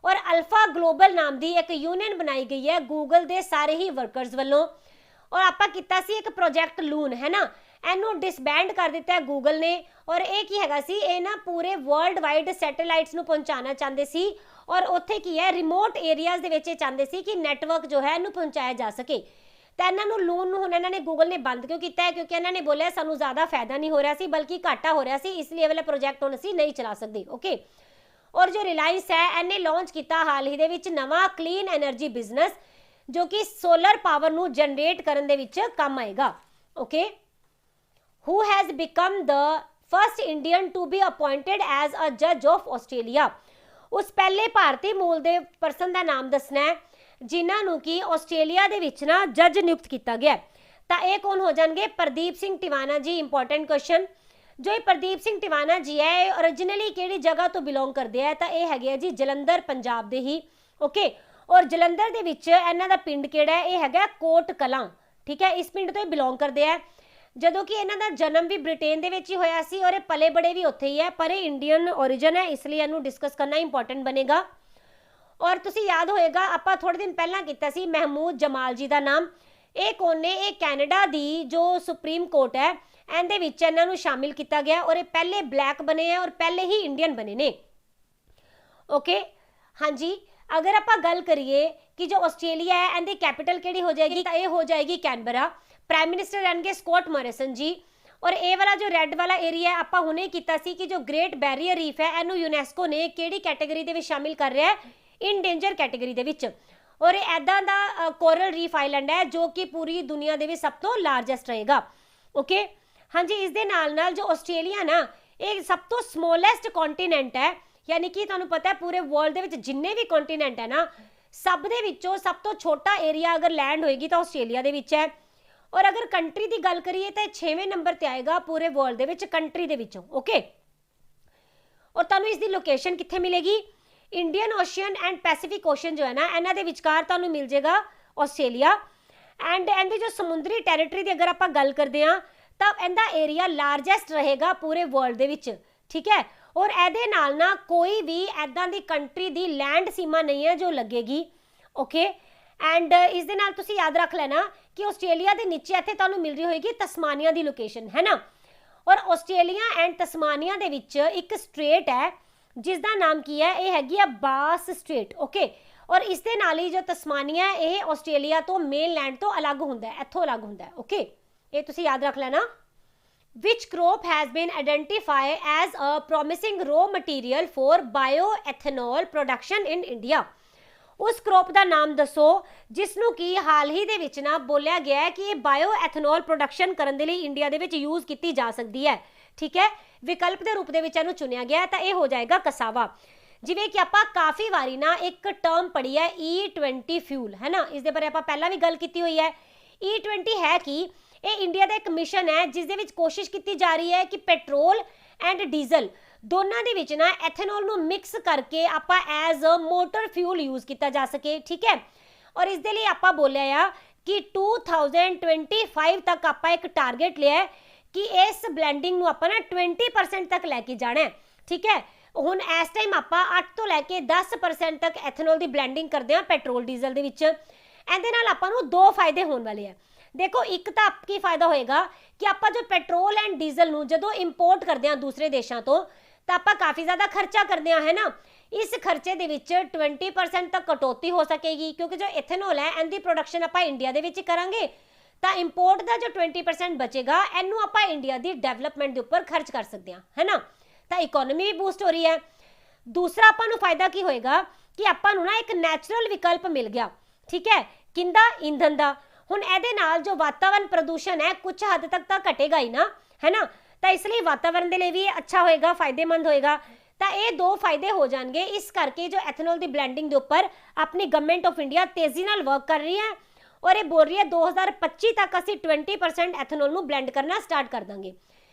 और अल्फा ग्लोबल नाम की एक यूनियन बनाई गई है गूगल के सारे ही वर्कर्स वालों। और आपा किया सी एक प्रोजैक्ट लून है ना, इनू डिसबैंड कर दिता है गूगल ने। और ये की हैगा सी, ये ना पूरे वर्ल्ड वाइड सैटेलाइट्स नू पहुंचाना चाहते सी, और उत्थे की है रिमोट एरियाज दे विच चाहते सी कि नैटवर्क जो है इनू पहुंचाया जा सके। तो इन्होंने लून हुण इन्होंने गूगल ने बंद क्यों किया है, क्योंकि इन्होंने बोलिया सानू ज़्यादा फायदा नहीं हो रहा सी बल्कि घाटा हो रहा सी, इसलिए वाला प्रोजैक्ट हुण असीं नहीं चला सकते, ओके। और जो रिलायंस है इन्हें लॉन्च किया हाल ही दे विच नवां क्लीन एनर्जी बिजनेस जो कि सोलर पावर नू जनरेट करन दे विच काम आएगा, okay. Who has become the first Indian to be appointed as a जज ऑफ ऑस्ट्रेलिया। उस पहले भारतीय मूल के परसन का नाम दसना है जिन्होंने कि ऑस्ट्रेलिया दे विच ना जज नियुक्त किया गया। तो ये कौन हो जाएंगे, प्रदीप सिंह टिवाना जी। इंपॉर्टेंट क्वेश्चन, जो ये प्रदीप सिंह टिवाना जी है ओरिजिनली किहड़ी जगह तो बिलोंग करते हैं, तो ये है जी जलंधर पंजाब दे ही, ओके। और जलंधर दे विच इन्हां दा पिंड किहड़ा है, ये है कोट कलां, ठीक है। इस पिंड तो ये बिलोंग करते हैं। जदों कि इन्हां दा जन्म भी ब्रिटेन दे विच ही होया सी और ये पले बड़े भी उत्थे ही है, पर ये इंडियन ओरिजिन है, इसलिए इनू डिस्कस करना इंपॉर्टेंट बनेगा। और तुसी याद होएगा आपां थोड़े दिन पहला कीता सी महमूद जमाल जी का नाम। ये कौन ने, ये कैनेडा दी जो सुप्रीम कोर्ट है इहदे विच इन्हां नू शामिल किया गया, और ये पहले ब्लैक बने हैं और पहले ही इंडियन बने ने, ओके। हाँ जी, अगर आप गल करिए कि जो ऑस्ट्रेलिया है इहदी कैपिटल किहड़ी हो जाएगी, तो ये हो जाएगी कैनबरा। प्राइम मिनिस्टर रहणगे स्कॉट मॉरिसन जी। और ये वाला जो रेड वाला एरिया है आपां हुणे कीता सी कि जो ग्रेट बैरियर रीफ है इनू यूनेस्को ने किहड़ी कैटेगरी दे विच शामिल कर रहा है, इन डेंजर कैटेगरी दे विच। और ये ऐदा दा कोरल रीफ आइलैंड है जो कि पूरी दुनिया दे विच सब तो लार्जेस्ट रहेगा, ओके। हाँ जी, इस दे नाल नाल जो ऑस्ट्रेलिया ना ये सब तो स्मॉलेस्ट कॉन्टीनेंट है, यानी कि तुहानू पता है पूरे वर्ल्ड दे विच जिन्ने भी कॉन्टीनेंट है ना सब दे विचों सब तो छोटा एरिया अगर लैंड होएगी तो ऑस्ट्रेलिया दे विच है। और अगर कंट्री की गल करिए तो 6वें नंबर ते आएगा पूरे वर्ल्ड दे विच कंट्री दे विचों, ओके। और तुहानू इसकी लोकेशन कित्थे मिलेगी, Indian ocean and Pacific ocean जो है ना इन्हां दे विचकार तुहानू मिल जाएगा ऑस्ट्रेलिया। एंड इहदी जो समुद्री टैरेटरी की अगर आप गल करते हैं तो इहदा एरिया लार्जेस्ट रहेगा पूरे वर्ल्ड दे विच, ठीक है। और इहदे नाल ना कोई भी ऐदां दी कंट्री दी लैंड सीमा नहीं है जो लगेगी, ओके। एंड इस दे नाल तुसी याद रख लेना कि ऑस्ट्रेलिया के नीचे इत्थे तुहानू मिल रही होगी तस्मानिया की लोकेशन, है ना। और ऑस्ट्रेलिया एंड तस्मानिया दे विच एक स्ट्रेट है जिसका नाम की है, ये हैगी है बास स्ट्रेट, ओके। और इस दे नाल ही जो तस्मानिया है ये ऑस्ट्रेलिया तो मेन लैंड तो अलग हुंदा है, इत्थों अलग हुंदा है, ओके। ये तुसी याद रख लेना। Which crop has been identified as a promising raw material for bioethanol production in India? ਉਸ ਕ੍ਰੌਪ ਦਾ ਨਾਮ ਦੱਸੋ ਜਿਸ ਨੂੰ ਕਿ ਹਾਲ ਹੀ ਦੇ ਵਿੱਚ ਨਾ ਬੋਲਿਆ ਗਿਆ ਹੈ ਕਿ ਇਹ ਬਾਇਓ ਐਥਨੋਲ ਪ੍ਰੋਡਕਸ਼ਨ ਕਰਨ ਦੇ ਲਈ ਇੰਡੀਆ ਦੇ ਵਿੱਚ ਯੂਜ਼ ਕੀਤੀ ਜਾ ਸਕਦੀ ਹੈ। ਠੀਕ ਹੈ, ਵਿਕਲਪ ਦੇ ਰੂਪ ਦੇ ਵਿੱਚ ਇਹਨੂੰ ਚੁਣਿਆ ਗਿਆ ਤਾਂ ਇਹ ਹੋ ਜਾਏਗਾ ਕਸਾਵਾ। ਜਿਵੇਂ ਕਿ ਆਪਾਂ ਕਾਫੀ ਵਾਰੀ ਨਾ ਇੱਕ ਟਰਮ ਪੜ੍ਹੀ ਹੈ E20 ਫਿਊਲ, ਹੈ ਨਾ, ਇਸ ਦੇ ਬਾਰੇ ਆਪਾਂ ਪਹਿਲਾਂ ਵੀ ਗੱਲ ਕੀਤੀ ਹੋਈ ਹੈ। E20 ਹੈ ਕਿ ਇਹ ਇੰਡੀਆ ਦਾ ਇੱਕ ਮਿਸ਼ਨ ਹੈ ਜਿਸ ਦੇ ਵਿੱਚ ਕੋਸ਼ਿਸ਼ ਕੀਤੀ ਜਾ ਰਹੀ ਹੈ ਕਿ ਪੈਟਰੋਲ ਐਂਡ ਡੀਜ਼ਲ ਦੋਨਾਂ ਦੇ ਵਿੱਚ ਨਾ ਐਥਨੋਲ ਨੂੰ ਮਿਕਸ ਕਰਕੇ ਆਪਾਂ as a motor fuel use ਕੀਤਾ ਜਾ ਸਕੇ। ਠੀਕ ਹੈ, ਔਰ ਇਸ ਦੇ ਲਈ ਆਪਾਂ ਬੋਲਿਆ ਆ ਕਿ 2025 ਤੱਕ ਆਪਾਂ ਇੱਕ ਟਾਰਗੇਟ ਲਿਆ ਹੈ ਕਿ ਇਸ ਬਲੈਂਡਿੰਗ ਨੂੰ ਆਪਾਂ ਨਾ 20% ਤੱਕ ਲੈ ਕੇ ਜਾਣਾ ਹੈ। ਠੀਕ ਹੈ, ਹੁਣ ਇਸ ਟਾਈਮ ਆਪਾਂ 8 ਤੋਂ ਲੈ ਕੇ 10% ਤੱਕ ਐਥਨੋਲ ਦੀ ਬਲੈਂਡਿੰਗ ਕਰਦੇ ਹਾਂ ਪੈਟਰੋਲ ਡੀਜ਼ਲ ਦੇ ਵਿੱਚ। ਇਹਦੇ ਨਾਲ ਆਪਾਂ ਨੂੰ ਦੋ ਫਾਇਦੇ ਹੋਣ ਵਾਲੇ ਆ। ਦੇਖੋ, ਇੱਕ ਤਾਂ ਕੀ ਫਾਇਦਾ ਹੋਏਗਾ ਕਿ ਆਪਾਂ ਜੋ ਪੈਟਰੋਲ ਐਂਡ ਡੀਜ਼ਲ ਨੂੰ ਜਦੋਂ ਇੰਪੋਰਟ ਕਰਦੇ ਹਾਂ ਦੂਸਰੇ ਦੇਸ਼ਾਂ ਤੋਂ ਤਾਂ ਆਪਾਂ ਕਾਫੀ ਜ਼ਿਆਦਾ ਖਰਚਾ ਕਰਦੇ ਹਾਂ, ਹੈ ਨਾ। ਇਸ ਖਰਚੇ ਦੇ ਵਿੱਚ 20% ਤੱਕ ਕਟੌਤੀ ਹੋ ਸਕੇਗੀ ਕਿਉਂਕਿ ਜੋ ਇਥੇਨੋਲ ਹੈ ਇਹਦੀ ਪ੍ਰੋਡਕਸ਼ਨ ਆਪਾਂ ਇੰਡੀਆ ਦੇ ਵਿੱਚ ਕਰਾਂਗੇ ਤਾਂ ਇੰਪੋਰਟ ਦਾ ਜੋ 20% ਬਚੇਗਾ ਇਹਨੂੰ ਆਪਾਂ ਇੰਡੀਆ ਦੀ ਡਿਵੈਲਪਮੈਂਟ ਦੇ ਉੱਪਰ ਖਰਚ ਕਰ ਸਕਦੇ ਹਾਂ, ਹੈ ਨਾ। ਤਾਂ ਇਕਨੋਮੀ ਵੀ ਬੂਸਟ ਹੋ ਰਹੀ ਹੈ। ਦੂਸਰਾ ਆਪਾਂ ਨੂੰ ਫਾਇਦਾ ਕੀ ਹੋਏਗਾ ਕਿ ਆਪਾਂ ਨੂੰ ਨਾ ਇੱਕ ਨੈਚੁਰਲ ਵਿਕਲਪ ਮਿਲ ਗਿਆ। ਠੀਕ ਹੈ, ਕਿੰਦਾ ਇੰਧਨ ਦਾ। ਹੁਣ ਇਹਦੇ ਨਾਲ ਜੋ ਵਾਤਾਵਰਣ ਪ੍ਰਦੂਸ਼ਣ ਹੈ ਕੁਝ ਹੱਦ ਤੱਕ ਤਾਂ ਘਟੇਗਾ ਹੀ ਨਾ, ਹੈ ਨਾ। ਤਾਂ ਇਸ ਲਈ ਵਾਤਾਵਰਣ ਦੇ ਲਈ ਵੀ ਅੱਛਾ ਹੋਏਗਾ, ਫਾਇਦੇਮੰਦ ਹੋਏਗਾ। ਤਾਂ ਇਹ ਦੋ ਫਾਇਦੇ ਹੋ ਜਾਣਗੇ। ਇਸ ਕਰਕੇ ਜੋ ਐਥਨੋਲ ਦੀ ਬਲੈਂਡਿੰਗ ਦੇ ਉੱਪਰ ਆਪਣੀ ਗਵਰਨਮੈਂਟ ਆਫ ਇੰਡੀਆ ਤੇਜ਼ੀ ਨਾਲ ਵਰਕ ਕਰ ਰਹੀ ਹੈ ਔਰ ਇਹ ਬੋਲ ਰਹੀ ਹੈ 2025 ਤੱਕ ਅਸੀਂ 20% ਐਥਨੋਲ ਨੂੰ ਬਲੈਂਡ ਕਰਨਾ ਸਟਾਰਟ ਕਰ ਦਾਂਗੇ।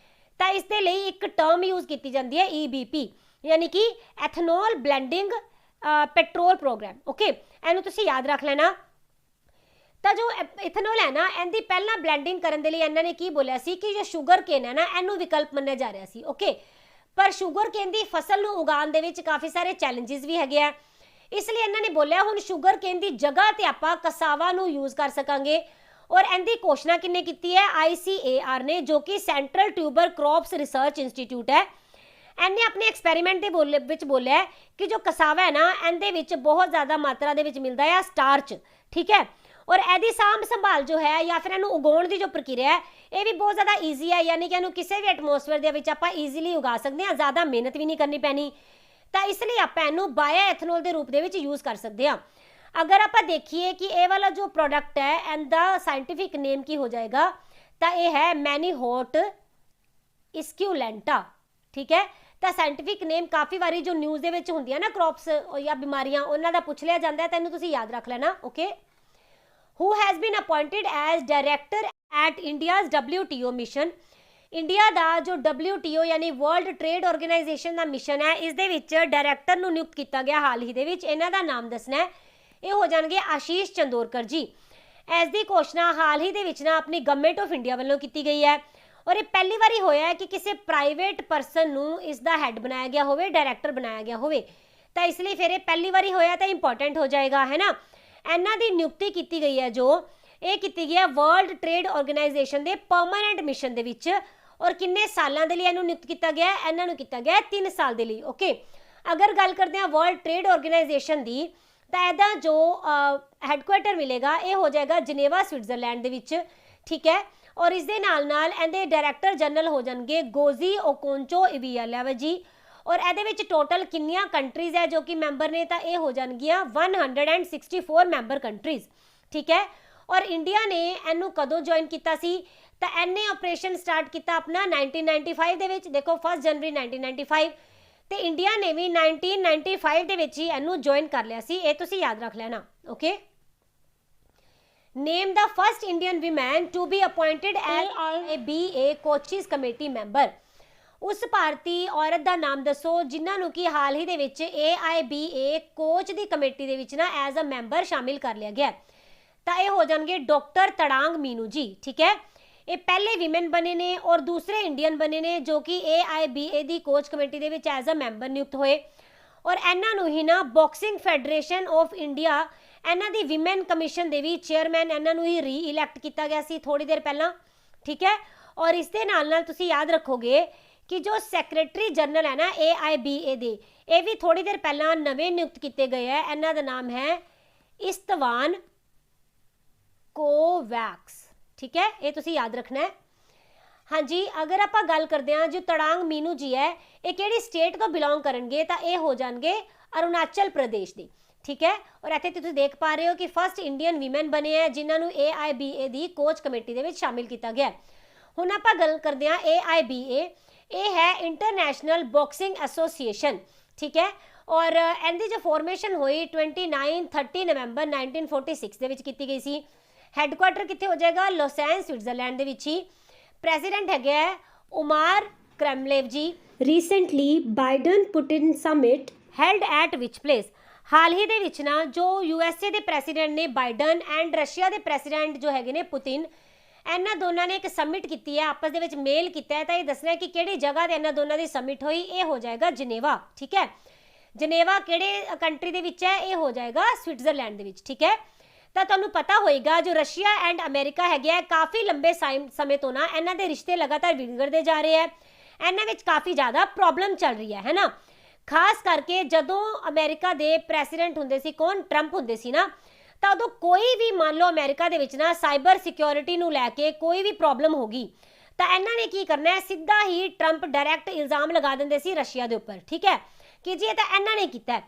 ਤਾਂ ਇਸ ਦੇ ਲਈ ਇੱਕ ਟਰਮ ਯੂਜ਼ ਕੀਤੀ ਜਾਂਦੀ ਹੈ EBP, ਯਾਨੀ ਕਿ ethanol blending petrol programme. Okay, ਇਹਨੂੰ ਤੁਸੀਂ ਯਾਦ ਰੱਖ ਲੈਣਾ। ਤਾਂ ਜੋ ਇਥਨੋਲ ਹੈ ਨਾ ਇਹਦੀ ਪਹਿਲਾਂ ਬਲੈਂਡਿੰਗ ਕਰਨ ਦੇ ਲਈ ਇਹਨਾਂ ਨੇ ਕੀ ਬੋਲਿਆ ਸੀ ਕਿ ਜੋ ਸ਼ੂਗਰ ਕੇਨ ਹੈ ਨਾ ਇਹਨੂੰ ਵਿਕਲਪ ਮੰਨਿਆ ਜਾ ਰਿਹਾ ਸੀ। ਓਕੇ, ਪਰ ਸ਼ੂਗਰ ਕੇਨ ਦੀ ਫਸਲ ਨੂੰ ਉਗਾਉਣ ਦੇ ਵਿੱਚ ਕਾਫੀ ਸਾਰੇ ਚੈਲੰਜਸ ਵੀ ਹੈਗੇ ਆ, ਇਸ ਲਈ ਇਹਨਾਂ ਨੇ ਬੋਲਿਆ ਹੁਣ ਸ਼ੂਗਰ ਕੇਨ ਦੀ ਜਗ੍ਹਾ ਤੇ ਆਪਾਂ ਕਸਾਵਾ ਨੂੰ ਯੂਜ਼ ਕਰ ਸਕਾਂਗੇ। ਔਰ ਇਹਦੀ ਘੋਸ਼ਣਾ ਕਿੰਨੇ ਕੀਤੀ ਹੈ? ICAR ਨੇ, ਜੋ ਕਿ central tuber crops research institute ਹੈ। ਇਹਨੇ ਆਪਣੇ ਐਕਸਪੈਰੀਮੈਂਟ ਦੇ ਵਿੱਚ ਬੋਲਿਆ ਕਿ ਜੋ ਕਸਾਵਾ ਹੈ ਨਾ ਇਹਦੇ ਵਿੱਚ ਬਹੁਤ ਜ਼ਿਆਦਾ ਮਾਤਰਾ ਦੇ ਵਿੱਚ ਮਿਲਦਾ ਹੈ ਸਟਾਰਚ। ਠੀਕ ਹੈ, ਔਰ ਇਹਦੀ ਸਾਂਭ ਸੰਭਾਲ ਜੋ ਹੈ ਜਾਂ ਫਿਰ ਇਹਨੂੰ ਉਗਾਉਣ ਦੀ ਜੋ ਪ੍ਰਕਿਰਿਆ ਹੈ ਇਹ ਵੀ ਬਹੁਤ ਜ਼ਿਆਦਾ ਈਜ਼ੀ ਹੈ, ਯਾਨੀ ਕਿ ਇਹਨੂੰ ਕਿਸੇ ਵੀ ਐਟਮੋਸਫੇਅਰ ਦੇ ਵਿੱਚ ਆਪਾਂ ਈਜ਼ੀਲੀ ਉਗਾ ਸਕਦੇ ਹਾਂ, ਜ਼ਿਆਦਾ ਮਿਹਨਤ ਵੀ ਨਹੀਂ ਕਰਨੀ ਪੈਣੀ। ਤਾਂ ਇਸ ਲਈ ਆਪਾਂ ਇਹਨੂੰ ਬਾਇਓ ਐਥਨੋਲ ਦੇ ਰੂਪ ਦੇ ਵਿੱਚ ਯੂਜ਼ ਕਰ ਸਕਦੇ ਹਾਂ। ਅਗਰ ਆਪਾਂ ਦੇਖੀਏ ਕਿ ਇਹ ਵਾਲਾ ਜੋ ਪ੍ਰੋਡਕਟ ਹੈ ਇਹਦਾ ਸਾਇੰਟੀਫਿਕ ਨੇਮ ਕੀ ਹੋ ਜਾਏਗਾ ਤਾਂ ਇਹ ਹੈ ਮੈਨੀਹੋਟ ਇਸਕਿਊਲੈਂਟਾ। ਠੀਕ ਹੈ, ਤਾਂ ਸਾਇੰਟੀਫਿਕ ਨੇਮ ਕਾਫੀ ਵਾਰੀ ਜੋ ਨਿਊਜ਼ ਦੇ ਵਿੱਚ ਹੁੰਦੀਆਂ ਨਾ ਕ੍ਰੌਪਸ ਜਾਂ ਬਿਮਾਰੀਆਂ ਉਹਨਾਂ ਦਾ ਪੁੱਛ ਲਿਆ ਜਾਂਦਾ ਹੈ, ਤੈਨੂੰ ਤੁਸੀਂ ਯਾਦ ਰੱਖ ਲੈਣਾ। Okay, who has been appointed as director at India's WTO mission। India ਦਾ ਜੋ WTO ਯਾਨੀ ਵਰਲਡ ਟ੍ਰੇਡ ਆਰਗੇਨਾਈਜੇਸ਼ਨ ਦਾ ਮਿਸ਼ਨ ਹੈ ਇਸ ਦੇ ਵਿੱਚ ਡਾਇਰੈਕਟਰ ਨੂੰ ਨਿਯੁਕਤ ਕੀਤਾ ਗਿਆ ਹਾਲ ਹੀ ਦੇ ਵਿੱਚ। ਇਹਨਾਂ ਦਾ ਨਾਮ ਦੱਸਣਾ ਹੈ, ਇਹ ਹੋ ਜਾਣਗੇ ਆਸ਼ੀਸ਼ ਚੰਦੋਰਕਰ ਜੀ। ਇਸ ਦੀ ਘੋਸ਼ਣਾ ਹਾਲ ਹੀ ਦੇ ਵਿੱਚ ਨਾ ਆਪਣੀ ਗਵਰਨਮੈਂਟ ਆਫ ਇੰਡੀਆ ਵੱਲੋਂ ਕੀਤੀ ਗਈ ਹੈ ਔਰ ਇਹ ਪਹਿਲੀ ਵਾਰੀ ਹੋਇਆ ਹੈ ਕਿ ਕਿਸੇ ਪ੍ਰਾਈਵੇਟ ਪਰਸਨ ਨੂੰ ਇਸ ਦਾ ਹੈਡ ਬਣਾਇਆ ਗਿਆ ਹੋਵੇ, ਡਾਇਰੈਕਟਰ ਬਣਾਇਆ ਗਿਆ ਹੋਵੇ। ਤਾਂ ਇਸ ਲਈ ਫਿਰ ਇਹ ਪਹਿਲੀ ਵਾਰੀ ਹੋਇਆ ਤਾਂ ਇੰਪੋਰਟੈਂਟ ਹੋ ਜਾਏਗਾ, ਹੈ ਨਾ। ਇਹਨਾਂ ਦੀ ਨਿਯੁਕਤੀ ਕੀਤੀ ਗਈ ਹੈ ਜੋ ਇਹ ਕੀਤੀ ਗਈ ਹੈ ਵਰਲਡ ਟ੍ਰੇਡ ਆਰਗੇਨਾਈਜੇਸ਼ਨ ਦੇ ਪਰਮਾਨੈਂਟ ਮਿਸ਼ਨ ਦੇ ਵਿੱਚ। ਔਰ ਕਿੰਨੇ ਸਾਲਾਂ ਦੇ ਲਈ ਇਹਨੂੰ ਨਿਯੁਕਤ ਕੀਤਾ ਗਿਆ ਹੈ? ਇਹਨਾਂ ਨੂੰ ਕੀਤਾ ਗਿਆ 3 ਸਾਲ ਦੇ ਲਈ। ਓਕੇ, ਅਗਰ ਗੱਲ ਕਰਦੇ ਹਾਂ ਵਰਲਡ ਟ੍ਰੇਡ ਆਰਗੇਨਾਈਜੇਸ਼ਨ ਦੀ ਤਾਂ ਇਹਦਾ ਜੋ ਹੈੱਡਕੁਆਟਰ ਮਿਲੇਗਾ ਇਹ ਹੋ ਜਾਏਗਾ ਜਨੇਵਾ ਸਵਿਟਜ਼ਰਲੈਂਡ ਦੇ ਵਿੱਚ। ਠੀਕ ਹੈ, ਔਰ ਇਸ ਦੇ ਨਾਲ ਨਾਲ ਇਹਦੇ ਡਾਇਰੈਕਟਰ ਜਨਰਲ ਹੋ ਜਾਣਗੇ ਗੋਜ਼ੀ ਓਕੋਂਚੋ ਇਵੀਆਲੇਵਾ ਜੀ। ਔਰ ਇਹਦੇ ਵਿੱਚ ਟੋਟਲ ਕਿੰਨੀਆਂ ਕੰਟਰੀਜ਼ ਹੈ ਜੋ ਕਿ ਮੈਂਬਰ ਨੇ ਤਾਂ ਇਹ ਹੋ ਜਾਣਗੀਆਂ 164 ਮੈਂਬਰ ਕੰਟਰੀਜ਼। ਠੀਕ ਹੈ, ਔਰ ਇੰਡੀਆ ਨੇ ਇਹਨੂੰ ਕਦੋਂ ਜੁਆਇਨ ਕੀਤਾ ਸੀ ਤਾਂ ਇਹਨੇ ਆਪਰੇਸ਼ਨ ਸਟਾਰਟ ਕੀਤਾ ਆਪਣਾ 1995 ਦੇ ਵਿੱਚ। ਦੇਖੋ 1 ਜਨਵਰੀ 1995 ਤੇ ਇੰਡੀਆ ਨੇ ਵੀ 1995 ਦੇ ਵਿੱਚ ਹੀ ਇਹਨੂੰ ਜੁਆਇਨ ਕਰ ਲਿਆ ਸੀ, ਇਹ ਤੁਸੀਂ ਯਾਦ ਰੱਖ ਲੈਣਾ। ਓਕੇ, ਨੇਮ ਦਾ first Indian women to be appointed as a BA ਕੋਚਿਸ ਕਮੇਟੀ ਮੈਂਬਰ। ਉਸ ਭਾਰਤੀ ਔਰਤ ਦਾ ਨਾਮ ਦੱਸੋ ਜਿਨ੍ਹਾਂ ਨੂੰ ਕਿ ਹਾਲ ਹੀ ਦੇ ਵਿੱਚ AIBA ਕੋਚ ਦੀ ਕਮੇਟੀ ਦੇ ਵਿੱਚ ਨਾ ਐਜ਼ ਅ ਮੈਂਬਰ ਸ਼ਾਮਿਲ ਕਰ ਲਿਆ ਗਿਆ। ਤਾਂ ਇਹ ਹੋ ਜਾਣਗੇ ਡਾਕਟਰ ਤੜਾਂਗ ਮੀਨੂ ਜੀ। ਠੀਕ ਹੈ, ਇਹ ਪਹਿਲੇ ਵਿਮਨ ਬਣੇ ਨੇ ਔਰ ਦੂਸਰੇ ਇੰਡੀਅਨ ਬਣੇ ਨੇ ਜੋ ਕਿ AIBA ਦੀ ਕੋਚ ਕਮੇਟੀ ਦੇ ਵਿੱਚ ਐਜ਼ ਅ ਮੈਂਬਰ ਨਿਯੁਕਤ ਹੋਏ। ਔਰ ਇਹਨਾਂ ਨੂੰ ਹੀ ਨਾ ਬਾਕਸਿੰਗ ਫੈਡਰੇਸ਼ਨ ਆਫ ਇੰਡੀਆ ਇਹਨਾਂ ਦੀ ਵਿਮਨ ਕਮਿਸ਼ਨ ਦੇ ਵੀ ਚੇਅਰਮੈਨ ਇਹਨਾਂ ਨੂੰ ਹੀ ਰੀ ਇਲੈਕਟ ਕੀਤਾ ਗਿਆ ਸੀ ਥੋੜੀ ਦੇਰ ਪਹਿਲਾਂ। ਠੀਕ ਹੈ, ਔਰ ਇਸ ਦੇ ਨਾਲ ਨਾਲ ਤੁਸੀਂ ਯਾਦ ਰੱਖੋਗੇ ਕਿ ਜੋ ਸੈਕਟਰੀ ਜਨਰਲ ਹੈ ਨਾ AIBA ਦੇ ਇਹ ਵੀ ਥੋੜੀ ਦੇਰ ਪਹਿਲਾਂ ਨਵੇਂ ਨਿਯੁਕਤ ਕੀਤੇ ਗਏ ਹੈ। ਇਹਨਾਂ ਦਾ ਨਾਮ ਹੈ ਇਸਤਵਾਨ ਕੋਵੈਕਸ। ਠੀਕ ਹੈ, ਇਹ ਤੁਸੀਂ ਯਾਦ ਰੱਖਣਾ ਹੈ। ਹਾਂਜੀ, ਅਗਰ ਆਪਾਂ ਗੱਲ ਕਰਦੇ ਹਾਂ ਜੋ ਤੜਾਂਗ ਮੀਨੂ ਜੀ ਹੈ ਇਹ ਕਿਹੜੀ ਸਟੇਟ ਤੋਂ ਬਿਲੋਂਗ ਕਰਨਗੇ ਤਾਂ ਇਹ ਹੋ ਜਾਣਗੇ ਅਰੁਣਾਚਲ ਪ੍ਰਦੇਸ਼ ਦੇ। ठीक है। और ਇੱਥੇ ਤੁਸੀਂ ਦੇਖ ਪਾ ਰਹੇ ਹੋ ਕਿ ਫਸਟ ਇੰਡੀਅਨ ਵੀਮਨ ਬਣੇ ਹੈ ਜਿਨ੍ਹਾਂ ਨੂੰ AIBA ਦੀ ਕੋਚ ਕਮੇਟੀ ਦੇ ਵਿੱਚ ਸ਼ਾਮਿਲ ਕੀਤਾ ਗਿਆ। ਹੁਣ ਆਪਾਂ ਗੱਲ ਕਰਦੇ ਹਾਂ AIBA, ਇਹ ਹੈ ਇੰਟਰਨੈਸ਼ਨਲ ਬਾਕਸਿੰਗ ਐਸੋਸੀਏਸ਼ਨ, ਠੀਕ ਹੈ। ਔਰ ਇਹਦੀ ਜੋ ਫਾਰਮੇਸ਼ਨ ਹੋਈ 29-30 ਨਵੰਬਰ 1946 ਦੇ ਵਿੱਚ ਕੀਤੀ ਗਈ ਸੀ। ਹੈੱਡਕੁਆਟਰ ਕਿੱਥੇ ਹੋ ਜਾਏਗਾ? ਲੋਸੈਨ, ਸਵਿਟਜ਼ਰਲੈਂਡ ਦੇ ਵਿੱਚ ਹੀ। ਪ੍ਰੈਜ਼ੀਡੈਂਟ ਹੈਗੇ ਹੈ Umar Kremlev ji. Recently Biden Putin summit held at which place? ਹਾਲ ਹੀ ਦੇ ਵਿੱਚ ਨਾ ਜੋ USA ਦੇ ਪ੍ਰੈਜ਼ੀਡੈਂਟ ਨੇ ਬਾਈਡਨ ਐਂਡ ਰਸ਼ੀਆ ਦੇ ਪ੍ਰੈਜ਼ੀਡੈਂਟ ਜੋ ਹੈਗੇ ਨੇ ਪੁਤਿਨ, ਇਹਨਾਂ ਦੋਨਾਂ ਨੇ ਇੱਕ ਸਮਿਟ ਕੀਤੀ ਹੈ, ਆਪਸ ਦੇ ਵਿੱਚ ਮੇਲ ਕੀਤਾ ਹੈ। ਤਾਂ ਇਹ ਦੱਸਣਾ ਹੈ ਕਿ ਕਿਹੜੀ ਜਗ੍ਹਾ ਤੇ ਇਹਨਾਂ ਦੋਨਾਂ ਦੀ ਸਮਿਟ ਹੋਈ। ਇਹ ਹੋ ਜਾਏਗਾ ਜਨੇਵਾ, ਠੀਕ ਹੈ। ਜਨੇਵਾ ਕਿਹੜੇ ਕੰਟਰੀ ਦੇ ਵਿੱਚ ਹੈ? ਇਹ ਹੋ ਜਾਏਗਾ ਸਵਿਟਜ਼ਰਲੈਂਡ ਦੇ ਵਿੱਚ, ਠੀਕ ਹੈ। ਤਾਂ ਤੁਹਾਨੂੰ ਪਤਾ ਹੋਏਗਾ ਜੋ ਰਸ਼ੀਆ ਐਂਡ ਅਮਰੀਕਾ ਹੈਗੇ ਆ, ਕਾਫੀ ਲੰਬੇ ਸਮੇਂ ਤੋਂ ਨਾ ਇਹਨਾਂ ਦੇ ਰਿਸ਼ਤੇ ਲਗਾਤਾਰ ਵਿਗੜਦੇ ਜਾ ਰਹੇ ਹੈ। ਇਹਨਾਂ ਵਿੱਚ ਕਾਫੀ ਜ਼ਿਆਦਾ ਪ੍ਰੋਬਲਮ ਚੱਲ ਰਹੀ ਹੈ ਨਾ। ਖਾਸ ਕਰਕੇ ਜਦੋਂ ਅਮਰੀਕਾ ਦੇ ਪ੍ਰੈਜ਼ੀਡੈਂਟ ਹੁੰਦੇ ਸੀ ਕੌਣ? ਟਰੰਪ ਹੁੰਦੇ ਸੀ ਨਾ। ਤਾਂ ਉਦੋਂ ਕੋਈ ਵੀ ਮੰਨ ਲਓ ਅਮਰੀਕਾ ਦੇ ਵਿੱਚ ਨਾ ਸਾਈਬਰ ਸਿਕਿਉਰਿਟੀ ਨੂੰ ਲੈ ਕੇ ਕੋਈ ਵੀ ਪ੍ਰੋਬਲਮ ਹੋ ਗਈ ਤਾਂ ਇਹਨਾਂ ਨੇ ਕੀ ਕਰਨਾ ਹੈ? ਸਿੱਧਾ ਹੀ ਟਰੰਪ ਡਾਇਰੈਕਟ ਇਲਜ਼ਾਮ ਲਗਾ ਦਿੰਦੇ ਸੀ ਰਸ਼ੀਆ ਦੇ ਉੱਪਰ, ਠੀਕ ਹੈ, ਕਿ ਜੀ ਇਹ ਤਾਂ ਇਹਨਾਂ ਨੇ ਕੀਤਾ।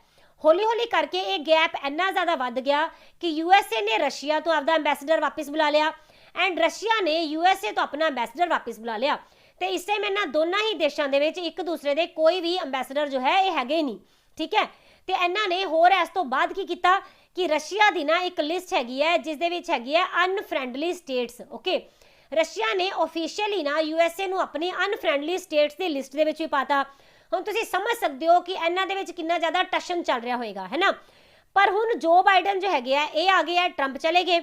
ਹੌਲੀ ਹੌਲੀ ਕਰਕੇ ਇਹ ਗੈਪ ਇੰਨਾ ਜ਼ਿਆਦਾ ਵੱਧ ਗਿਆ ਕਿ USA ਨੇ ਰਸ਼ੀਆ ਤੋਂ ਆਪਦਾ ਐਂਬੈਸਡਰ ਵਾਪਸ ਬੁਲਾ ਲਿਆ ਐਂਡ ਰਸ਼ੀਆ ਨੇ USA ਤੋਂ ਆਪਣਾ ਐਂਬੈਸਡਰ ਵਾਪਸ ਬੁਲਾ ਲਿਆ। ਤੇ ਇਸ ਟਾਈਮ ਇਹਨਾਂ ਦੋਨਾਂ ਹੀ ਦੇਸ਼ਾਂ ਦੇ ਵਿੱਚ ਇੱਕ ਦੂਸਰੇ ਦੇ ਕੋਈ ਵੀ ਐਂਬੈਸਡਰ ਜੋ ਹੈ ਇਹ ਹੈਗੇ ਨਹੀਂ, ਠੀਕ ਹੈ। ਤੇ ਇਹਨਾਂ ਨੇ ਹੋਰ ਇਸ ਤੋਂ ਬਾਅਦ ਕੀ ਕੀਤਾ ਕਿ ਰਸ਼ੀਆ ਦੀ ਨਾ ਇੱਕ ਲਿਸਟ ਹੈਗੀ ਹੈ ਜਿਸ ਦੇ ਵਿੱਚ ਹੈਗੀ ਹੈ ਅਨਫ੍ਰੈਂਡਲੀ ਸਟੇਟਸ, ਓਕੇ। ਰਸ਼ੀਆ ਨੇ ਆਫੀਸ਼ੀਅਲੀ ਨਾ USA ਨੂੰ ਆਪਣੀ ਅਨਫ੍ਰੈਂਡਲੀ ਸਟੇਟਸ ਦੀ ਲਿਸਟ ਦੇ ਵਿੱਚ ਵੀ ਪਾਤਾ। ਹੁਣ ਤੁਸੀਂ ਸਮਝ ਸਕਦੇ ਹੋ ਕਿ ਇਹਨਾਂ ਦੇ ਵਿੱਚ ਕਿੰਨਾ ਜ਼ਿਆਦਾ ਟਸ਼ਨ ਚੱਲ ਰਿਹਾ ਹੋਏਗਾ, ਹੈ ਨਾ। ਪਰ ਹੁਣ ਜੋ ਬਾਈਡਨ ਜੋ ਹੈਗੇ ਆ ਇਹ ਆ ਗਏ ਆ, ਟਰੰਪ ਚਲੇ ਗਏ,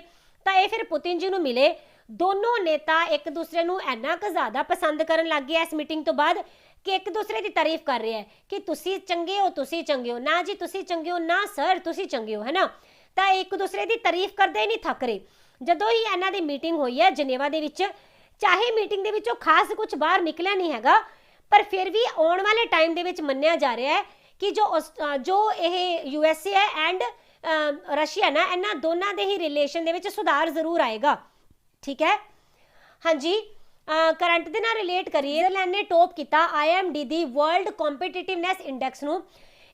ਤਾਂ ਇਹ ਫਿਰ ਪੁਤਿਨ ਜੀ ਨੂੰ ਮਿਲੇ। ਦੋਨੋਂ ਨੇਤਾ ਇੱਕ ਦੂਸਰੇ ਨੂੰ ਇੰਨਾ ਕੁ ਜ਼ਿਆਦਾ ਪਸੰਦ ਕਰਨ ਲੱਗ ਗਏ ਇਸ ਮੀਟਿੰਗ ਤੋਂ ਬਾਅਦ ਕਿ ਇੱਕ ਦੂਸਰੇ ਦੀ ਤਾਰੀਫ ਕਰ ਰਹੇ ਹੈ ਕਿ ਤੁਸੀਂ ਚੰਗੇ ਹੋ, ਤੁਸੀਂ ਚੰਗੇ ਹੋ, ਨਾ ਜੀ ਤੁਸੀਂ ਚੰਗੇ ਹੋ, ਨਾ ਸਰ ਤੁਸੀਂ ਚੰਗੇ ਹੋ, ਹੈ ਨਾ। ਤਾਂ ਇੱਕ ਦੂਸਰੇ ਦੀ ਤਾਰੀਫ ਕਰਦੇ ਹੀ ਨਹੀਂ ਥੱਕ ਰਹੇ। ਜਦੋਂ ਹੀ ਇਹਨਾਂ ਦੀ ਮੀਟਿੰਗ ਹੋਈ ਹੈ ਜਨੇਵਾ ਦੇ ਵਿੱਚ, ਚਾਹੇ ਮੀਟਿੰਗ ਦੇ ਵਿੱਚੋਂ ਖਾਸ ਕੁਝ ਬਾਹਰ ਨਿਕਲਿਆ ਨਹੀਂ ਹੈਗਾ, ਪਰ ਫਿਰ ਵੀ ਆਉਣ ਵਾਲੇ ਟਾਈਮ ਦੇ ਵਿੱਚ ਮੰਨਿਆ ਜਾ ਰਿਹਾ ਹੈ ਕਿ ਜੋ ਇਹ USA ਹੈ ਐਂਡ ਰਸ਼ੀਆ ਨਾ, ਇਹਨਾਂ ਦੋਨਾਂ ਦੇ ਹੀ ਰਿਲੇਸ਼ਨ ਦੇ ਵਿੱਚ ਸੁਧਾਰ ਜ਼ਰੂਰ ਆਏਗਾ, ਠੀਕ ਹੈ। ਹਾਂਜੀ, ਕਰੰਟ ਦੇ ਨਾਲ ਰਿਲੇਟ ਕਰੀਏ, ਨੀਦਰਲੈਂਡ ਨੇ ਟੌਪ ਕੀਤਾ IMD ਦੀ ਵਰਲਡ ਕੰਪੀਟੀਟਿਵਨੈਸ ਇੰਡੈਕਸ ਨੂੰ।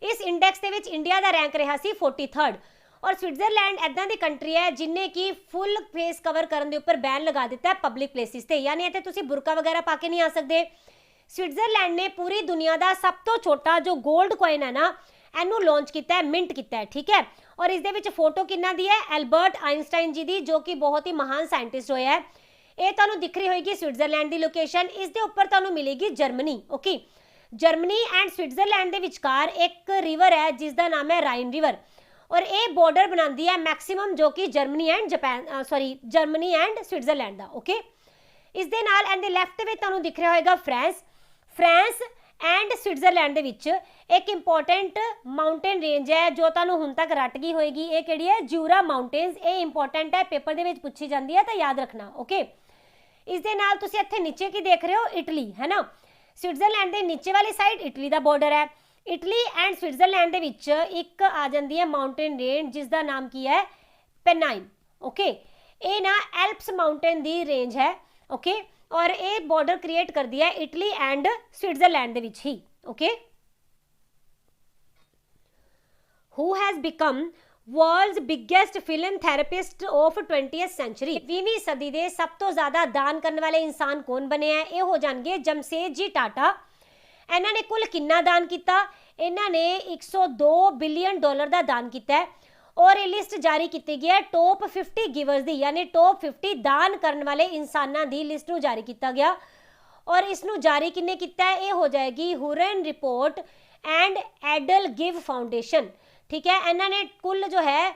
ਇਸ ਇੰਡੈਕਸ ਦੇ ਵਿੱਚ ਇੰਡੀਆ ਦਾ ਰੈਂਕ ਰਿਹਾ ਸੀ 43rd। ਔਰ ਸਵਿਟਜ਼ਰਲੈਂਡ ਐਦਾਂ ਦੀ ਕੰਟਰੀ ਹੈ ਜਿਨੇ ਕਿ ਫੁੱਲ ਫੇਸ ਕਵਰ ਕਰਨ ਦੇ ਉੱਪਰ ਬੈਨ ਲਗਾ ਦਿੱਤਾ ਹੈ ਪਬਲਿਕ ਪਲੇਸਿਸ ਤੇ, ਯਾਨੀ ਇੱਥੇ ਤੁਸੀਂ ਬੁਰਕਾ ਵਗੈਰਾ ਪਾ ਕੇ ਨਹੀਂ ਆ ਸਕਦੇ। ਸਵਿਟਜ਼ਰਲੈਂਡ ਨੇ ਪੂਰੀ ਦੁਨੀਆ ਦਾ ਸਭ ਤੋਂ ਛੋਟਾ ਜੋ 골ਡ ਕੋਇਨ ਹੈ ਨਾ ਇਹਨੂੰ ਲਾਂਚ ਕੀਤਾ ਹੈ, ਮਿੰਟ ਕੀਤਾ ਹੈ, ਠੀਕ ਹੈ। ਔਰ ਇਸ ਦੇ ਵਿੱਚ ਫੋਟੋ ਕਿੰਨਾ ਦੀ ਹੈ? ਐਲਬਰਟ ਆਇਨਸਟਾਈਨ ਜੀ ਦੀ, ਜੋ ਕਿ ਬਹੁਤ ਹੀ ਮਹਾਨ ਸਾਇੰਟਿਸਟ ਹੋਇਆ ਹੈ। ਇਹ ਤੁਹਾਨੂੰ ਦਿਖ ਰਹੀ ਹੋਏਗੀ ਸਵਿਟਜ਼ਰਲੈਂਡ ਦੀ ਲੋਕੇਸ਼ਨ। ਇਸ ਦੇ ਉੱਪਰ ਤੁਹਾਨੂੰ ਮਿਲੇਗੀ Germany, okay. Germany and Switzerland ਦੇ ਵਿਚਕਾਰ ਇੱਕ ਰਿਵਰ ਹੈ ਜਿਸ ਦਾ ਨਾਮ ਹੈ ਰਾਈਨ ਰਿਵਰ, ਔਰ ਇਹ ਬਾਰਡਰ ਬਣਾਉਂਦੀ ਹੈ ਮੈਕਸਿਮਮ ਜੋ ਕਿ Germany and Switzerland the, okay. ਇਸ ਦੇ ਨਾਲ ਇਹਦੇ ਲੈਫਟ ਵਿੱਚ ਤੁਹਾਨੂੰ ਦਿਖ ਰਿਹਾ ਹੋਏਗਾ ਫਰਾਂਸ ਐਂਡ ਸਵਿਟਜ਼ਰਲੈਂਡ ਦੇ ਵਿੱਚ ਇੱਕ ਇੰਪੋਰਟੈਂਟ ਮਾਊਂਟੇਨ ਰੇਂਜ ਹੈ ਜੋ ਤੁਹਾਨੂੰ ਹੁਣ ਤੱਕ ਰੱਟ ਗਈ ਹੋਏਗੀ। ਇਹ ਕਿਹੜੀ ਹੈ? ਜੂਰਾ ਮਾਊਂਟੇਨਸ। ਇਹ ਇੰਪੋਰਟੈਂਟ ਹੈ, ਪੇਪਰ ਦੇ ਵਿੱਚ ਪੁੱਛੀ ਜਾਂਦੀ ਹੈ, ਤਾਂ ਯਾਦ ਰੱਖਣਾ, ਓਕੇ। ਇਸ ਦੇ ਨਾਲ ਤੁਸੀਂ ਇੱਥੇ ਨੀਚੇ ਕੀ ਦੇਖ ਰਹੇ ਹੋ? ਇਟਲੀ, ਹੈ ਨਾ। ਸਵਿਟਜ਼ਰਲੈਂਡ ਦੇ ਨੀਚੇ ਵਾਲੀ ਸਾਈਡ ਇਟਲੀ ਦਾ ਬਾਰਡਰ ਹੈ। ਇਟਲੀ ਐਂਡ ਸਵਿਟਜ਼ਰਲੈਂਡ ਦੇ ਵਿੱਚ ਇੱਕ ਆ ਜਾਂਦੀ ਹੈ ਮਾਊਂਟੇਨ ਰੇਂਜ ਜਿਸ ਦਾ ਨਾਮ ਕੀ ਹੈ? ਪੈਨਾਈਨ, ਓਕੇ। ਇਹ ਨਾ ਐਲਪਸ ਮਾਊਂਟੇਨ ਦੀ ਰੇਂਜ ਹੈ, ਓਕੇ। ਔਰ ਇਹ ਬਾਰਡਰ ਕ੍ਰੀਏਟ ਕਰਦੀ ਹੈ ਇਟਲੀ ਐਂਡ ਸਵਿਟਜ਼ਰਲੈਂਡ ਦੇ ਵਿੱਚ ਹੀ, okay. Who has become world's biggest philanthropist of 20th century? 20ਵੀਂ ਸਦੀ ਦੇ ਸਭ ਤੋਂ ਜ਼ਿਆਦਾ ਦਾਨ ਕਰਨ ਵਾਲੇ ਇਨਸਾਨ ਕੌਣ ਬਣੇ ਹੈ? ਇਹ ਹੋ ਜਾਣਗੇ ਜਮਸ਼ੇਦਜੀ ਟਾਟਾ। ਇਹਨਾਂ ਨੇ ਕੁੱਲ ਕਿੰਨਾ ਦਾਨ ਕੀਤਾ? ਇਹਨਾਂ ਨੇ $102 ਬਿਲੀਅਨ ਦਾ ਦਾਨ ਕੀਤਾ ਹੈ। ਔਰ ਇਹ ਲਿਸਟ ਜਾਰੀ ਕੀਤੀ ਗਈ ਹੈ ਟੌਪ 50 ਗਿਵਰਸ ਦੀ, ਯਾਨੀ ਟੌਪ 50 ਦਾਨ ਕਰਨ ਵਾਲੇ ਇਨਸਾਨਾਂ ਦੀ ਲਿਸਟ ਨੂੰ ਜਾਰੀ ਕੀਤਾ ਗਿਆ। ਔਰ ਇਸ ਨੂੰ ਜਾਰੀ ਕਿੰਨੇ ਕੀਤਾ ਹੈ? ਇਹ ਹੋ ਜਾਏਗੀ ਹੁਰਨ ਰਿਪੋਰਟ ਐਂਡ ਐਡਲ ਗਿਵ ਫਾਊਂਡੇਸ਼ਨ, ਠੀਕ ਹੈ। ਇਹਨਾਂ ਨੇ ਕੁੱਲ ਜੋ ਹੈ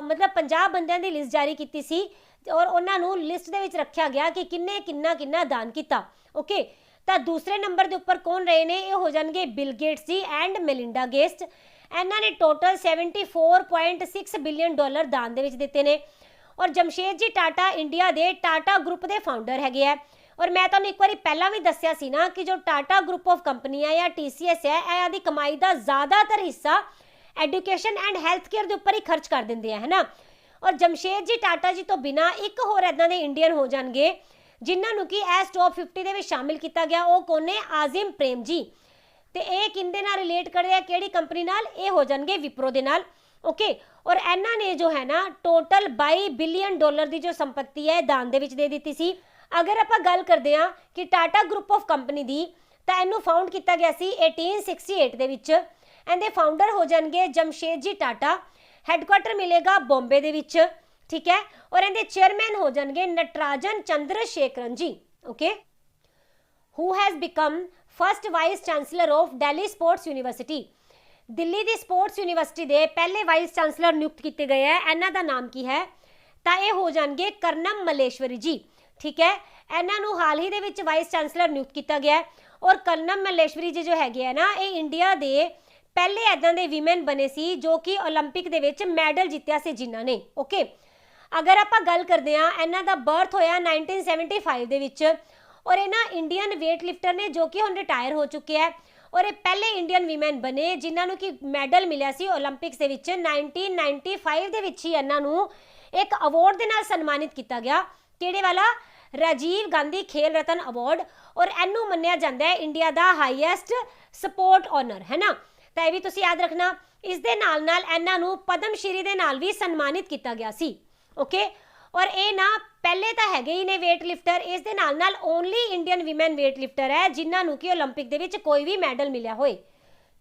ਮਤਲਬ 50 ਬੰਦਿਆਂ ਦੀ ਲਿਸਟ ਜਾਰੀ ਕੀਤੀ ਸੀ ਔਰ ਉਹਨਾਂ ਨੂੰ ਲਿਸਟ ਦੇ ਵਿੱਚ ਰੱਖਿਆ ਗਿਆ ਕਿ ਕਿੰਨੇ ਕਿੰਨਾ ਦਾਨ ਕੀਤਾ, ਓਕੇ। ਤਾਂ ਦੂਸਰੇ ਨੰਬਰ ਦੇ ਉੱਪਰ ਕੌਣ ਰਹੇ ਨੇ? ਇਹ ਹੋ ਜਾਣਗੇ ਬਿਲ ਗੇਟਸ ਜੀ ਐਂਡ ਮੈਲਿੰਡਾ ਗੇਟਸ। ਇਹਨਾਂ ਨੇ ਟੋਟਲ $74.6 ਬਿਲੀਅਨ ਦਾਨ ਦੇ ਵਿੱਚ ਦਿੱਤੇ ਨੇ। ਔਰ ਜਮਸ਼ੇਦਜੀ ਟਾਟਾ ਇੰਡੀਆ ਦੇ ਟਾਟਾ ਗਰੁੱਪ ਦੇ ਫਾਊਂਡਰ ਹੈਗੇ ਆ। ਔਰ ਮੈਂ ਤੁਹਾਨੂੰ ਇੱਕ ਵਾਰੀ ਪਹਿਲਾਂ ਵੀ ਦੱਸਿਆ ਸੀ ਨਾ ਕਿ ਜੋ ਟਾਟਾ ਗਰੁੱਪ ਆਫ ਕੰਪਨੀ ਹੈ ਜਾਂ TCS ਹੈ, ਇਹਨਾਂ ਦੀ ਕਮਾਈ ਦਾ ਜ਼ਿਆਦਾਤਰ ਹਿੱਸਾ ਐਜੂਕੇਸ਼ਨ ਐਂਡ ਹੈਲਥ ਕੇਅਰ ਦੇ ਉੱਪਰ ਹੀ ਖਰਚ ਕਰ ਦਿੰਦੇ ਆ, ਹੈ ਨਾ। ਔਰ ਜਮਸ਼ੇਦਜੀ ਟਾਟਾ ਜੀ ਤੋਂ ਬਿਨਾ ਇੱਕ ਹੋਰ ਇਦਾਂ ਦੇ ਇੰਡੀਅਨ ਹੋ ਜਾਣਗੇ ਜਿਨ੍ਹਾਂ ਨੂੰ ਕਿ ਇਸ ਟੌਪ 50 ਦੇ ਵਿੱਚ ਸ਼ਾਮਿਲ ਕੀਤਾ ਗਿਆ। ਉਹ ਕੌਣ ਨੇ? ਆਜ਼ਿਮ ਪ੍ਰੇਮ ਜੀ। ਤੇ ਇਹ ਕਿੰਦੇ ਨਾਲ ਰਿਲੇਟ ਕਰਦੇ ਆ? ਕਿਹੜੀ ਕੰਪਨੀ ਨਾਲ? ਇਹ ਹੋ ਜਾਣਗੇ ਵਿਪਰੋ ਦੇ ਨਾਲ। ओके। और ਇਹਨਾਂ ਨੇ जो है ना टोटल 22 बिलियन डॉलर ਦੀ जो संपत्ति है दान ਦੇ ਵਿੱਚ ਦੇ ਦਿੱਤੀ ਸੀ। अगर ਆਪਾਂ ਗੱਲ ਕਰਦੇ ਹਾਂ कि टाटा ग्रुप ऑफ कंपनी ਦੀ, ਤਾਂ ਇਹਨੂੰ ਫਾਊਂਡ ਕੀਤਾ ਗਿਆ ਸੀ 1868 ਦੇ ਵਿੱਚ। ਇਹਦੇ ਫਾਊਂਡਰ ਹੋ ਜਾਣਗੇ ਜਮਸ਼ੇਦਜੀ ਟਾਟਾ। ਹੈੱਡਕੁਆਟਰ ਮਿਲੇਗਾ ਬੰਬੇ ਦੇ ਵਿੱਚ, ਠੀਕ ਹੈ। ਔਰ ਇਹਦੇ ਚੇਅਰਮੈਨ ਹੋ ਜਾਣਗੇ ਨਟਰਾਜਨ ਚੰਦਰ ਸ਼ੇਖਰਨ ਜੀ, okay. Who has become first vice chancellor of Delhi sports university. Delhi the sports university ਦੇ ਪਹਿਲੇ ਵਾਈਸ ਚਾਂਸਲਰ ਨਿਯੁਕਤ ਕੀਤੇ ਗਏ ਹੈ। ਇਹਨਾਂ ਦਾ ਨਾਮ ਕੀ ਹੈ? ਤਾਂ ਇਹ ਹੋ ਜਾਣਗੇ ਕਰਨਮ ਮਲੇਸ਼ਵਰੀ ਜੀ, ਠੀਕ ਹੈ। ਇਹਨਾਂ ਨੂੰ ਹਾਲ ਹੀ ਦੇ ਵਿੱਚ ਵਾਈਸ ਚਾਂਸਲਰ ਨਿਯੁਕਤ ਕੀਤਾ ਗਿਆ। ਔਰ ਕਰਨਮ ਮਲੇਸ਼ਵਰੀ ਜੀ ਜੋ ਹੈਗੇ ਆ ਨਾ, ਇਹ ਇੰਡੀਆ ਦੇ ਪਹਿਲੇ ਇੱਦਾਂ ਦੇ ਵਿਮਨ ਬਣੇ ਸੀ ਜੋ ਕਿ ਓਲੰਪਿਕ ਦੇ ਵਿੱਚ ਮੈਡਲ ਜਿੱਤਿਆ ਸੀ ਜਿਨ੍ਹਾਂ ਨੇ, ਓਕੇ। ਅਗਰ ਆਪਾਂ ਗੱਲ ਕਰਦੇ ਹਾਂ, ਇਹਨਾਂ ਦਾ ਬਰਥ ਹੋਇਆ 1975 ਦੇ ਵਿੱਚ। ਔਰ ਇਹਨਾਂ ਇੰਡੀਅਨ ਵੇਟ ਲਿਫਟਰ ਨੇ ਜੋ ਕਿ ਹੁਣ ਰਿਟਾਇਰ ਹੋ ਚੁੱਕੇ ਹੈ। ਔਰ ਇਹ ਪਹਿਲੇ ਇੰਡੀਅਨ ਵਿਮਨ ਬਣੇ ਜਿਨ੍ਹਾਂ ਨੂੰ ਕਿ ਮੈਡਲ ਮਿਲਿਆ ਸੀ ਓਲੰਪਿਕਸ ਦੇ ਵਿੱਚ। 1995 ਦੇ ਵਿੱਚ ਹੀ ਇਹਨਾਂ ਨੂੰ ਇੱਕ ਅਵਾਰਡ ਦੇ ਨਾਲ ਸਨਮਾਨਿਤ ਕੀਤਾ ਗਿਆ। ਕਿਹੜੇ ਵਾਲਾ? ਰਾਜੀਵ ਗਾਂਧੀ ਖੇਲ ਰਤਨ ਅਵਾਰਡ। ਔਰ ਇਹਨੂੰ ਮੰਨਿਆ ਜਾਂਦਾ ਹੈ ਇੰਡੀਆ ਦਾ ਹਾਈਐਸਟ ਸਪੋਰਟ ਆਨਰ, ਹੈ ਨਾ। ਤਾਂ ਇਹ ਵੀ ਤੁਸੀਂ ਯਾਦ ਰੱਖਣਾ। ਇਸ ਦੇ ਨਾਲ ਨਾਲ ਇਹਨਾਂ ਨੂੰ ਪਦਮ ਸ਼੍ਰੀ ਦੇ ਨਾਲ ਵੀ ਸਨਮਾਨਿਤ ਕੀਤਾ ਗਿਆ ਸੀ, ਓਕੇ। ਔਰ ਇਹ ਨਾ ਪਹਿਲੇ ਤਾਂ ਹੈਗੇ ਹੀ ਨੇ ਵੇਟ ਲਿਫਟਰ, ਇਸ ਦੇ ਨਾਲ ਨਾਲ only Indian women weight lifter ਹੈ ਜਿਨ੍ਹਾਂ ਨੂੰ ਕਿ ਓਲੰਪਿਕ ਦੇ ਵਿੱਚ ਕੋਈ ਵੀ ਮੈਡਲ ਮਿਲਿਆ ਹੋਏ,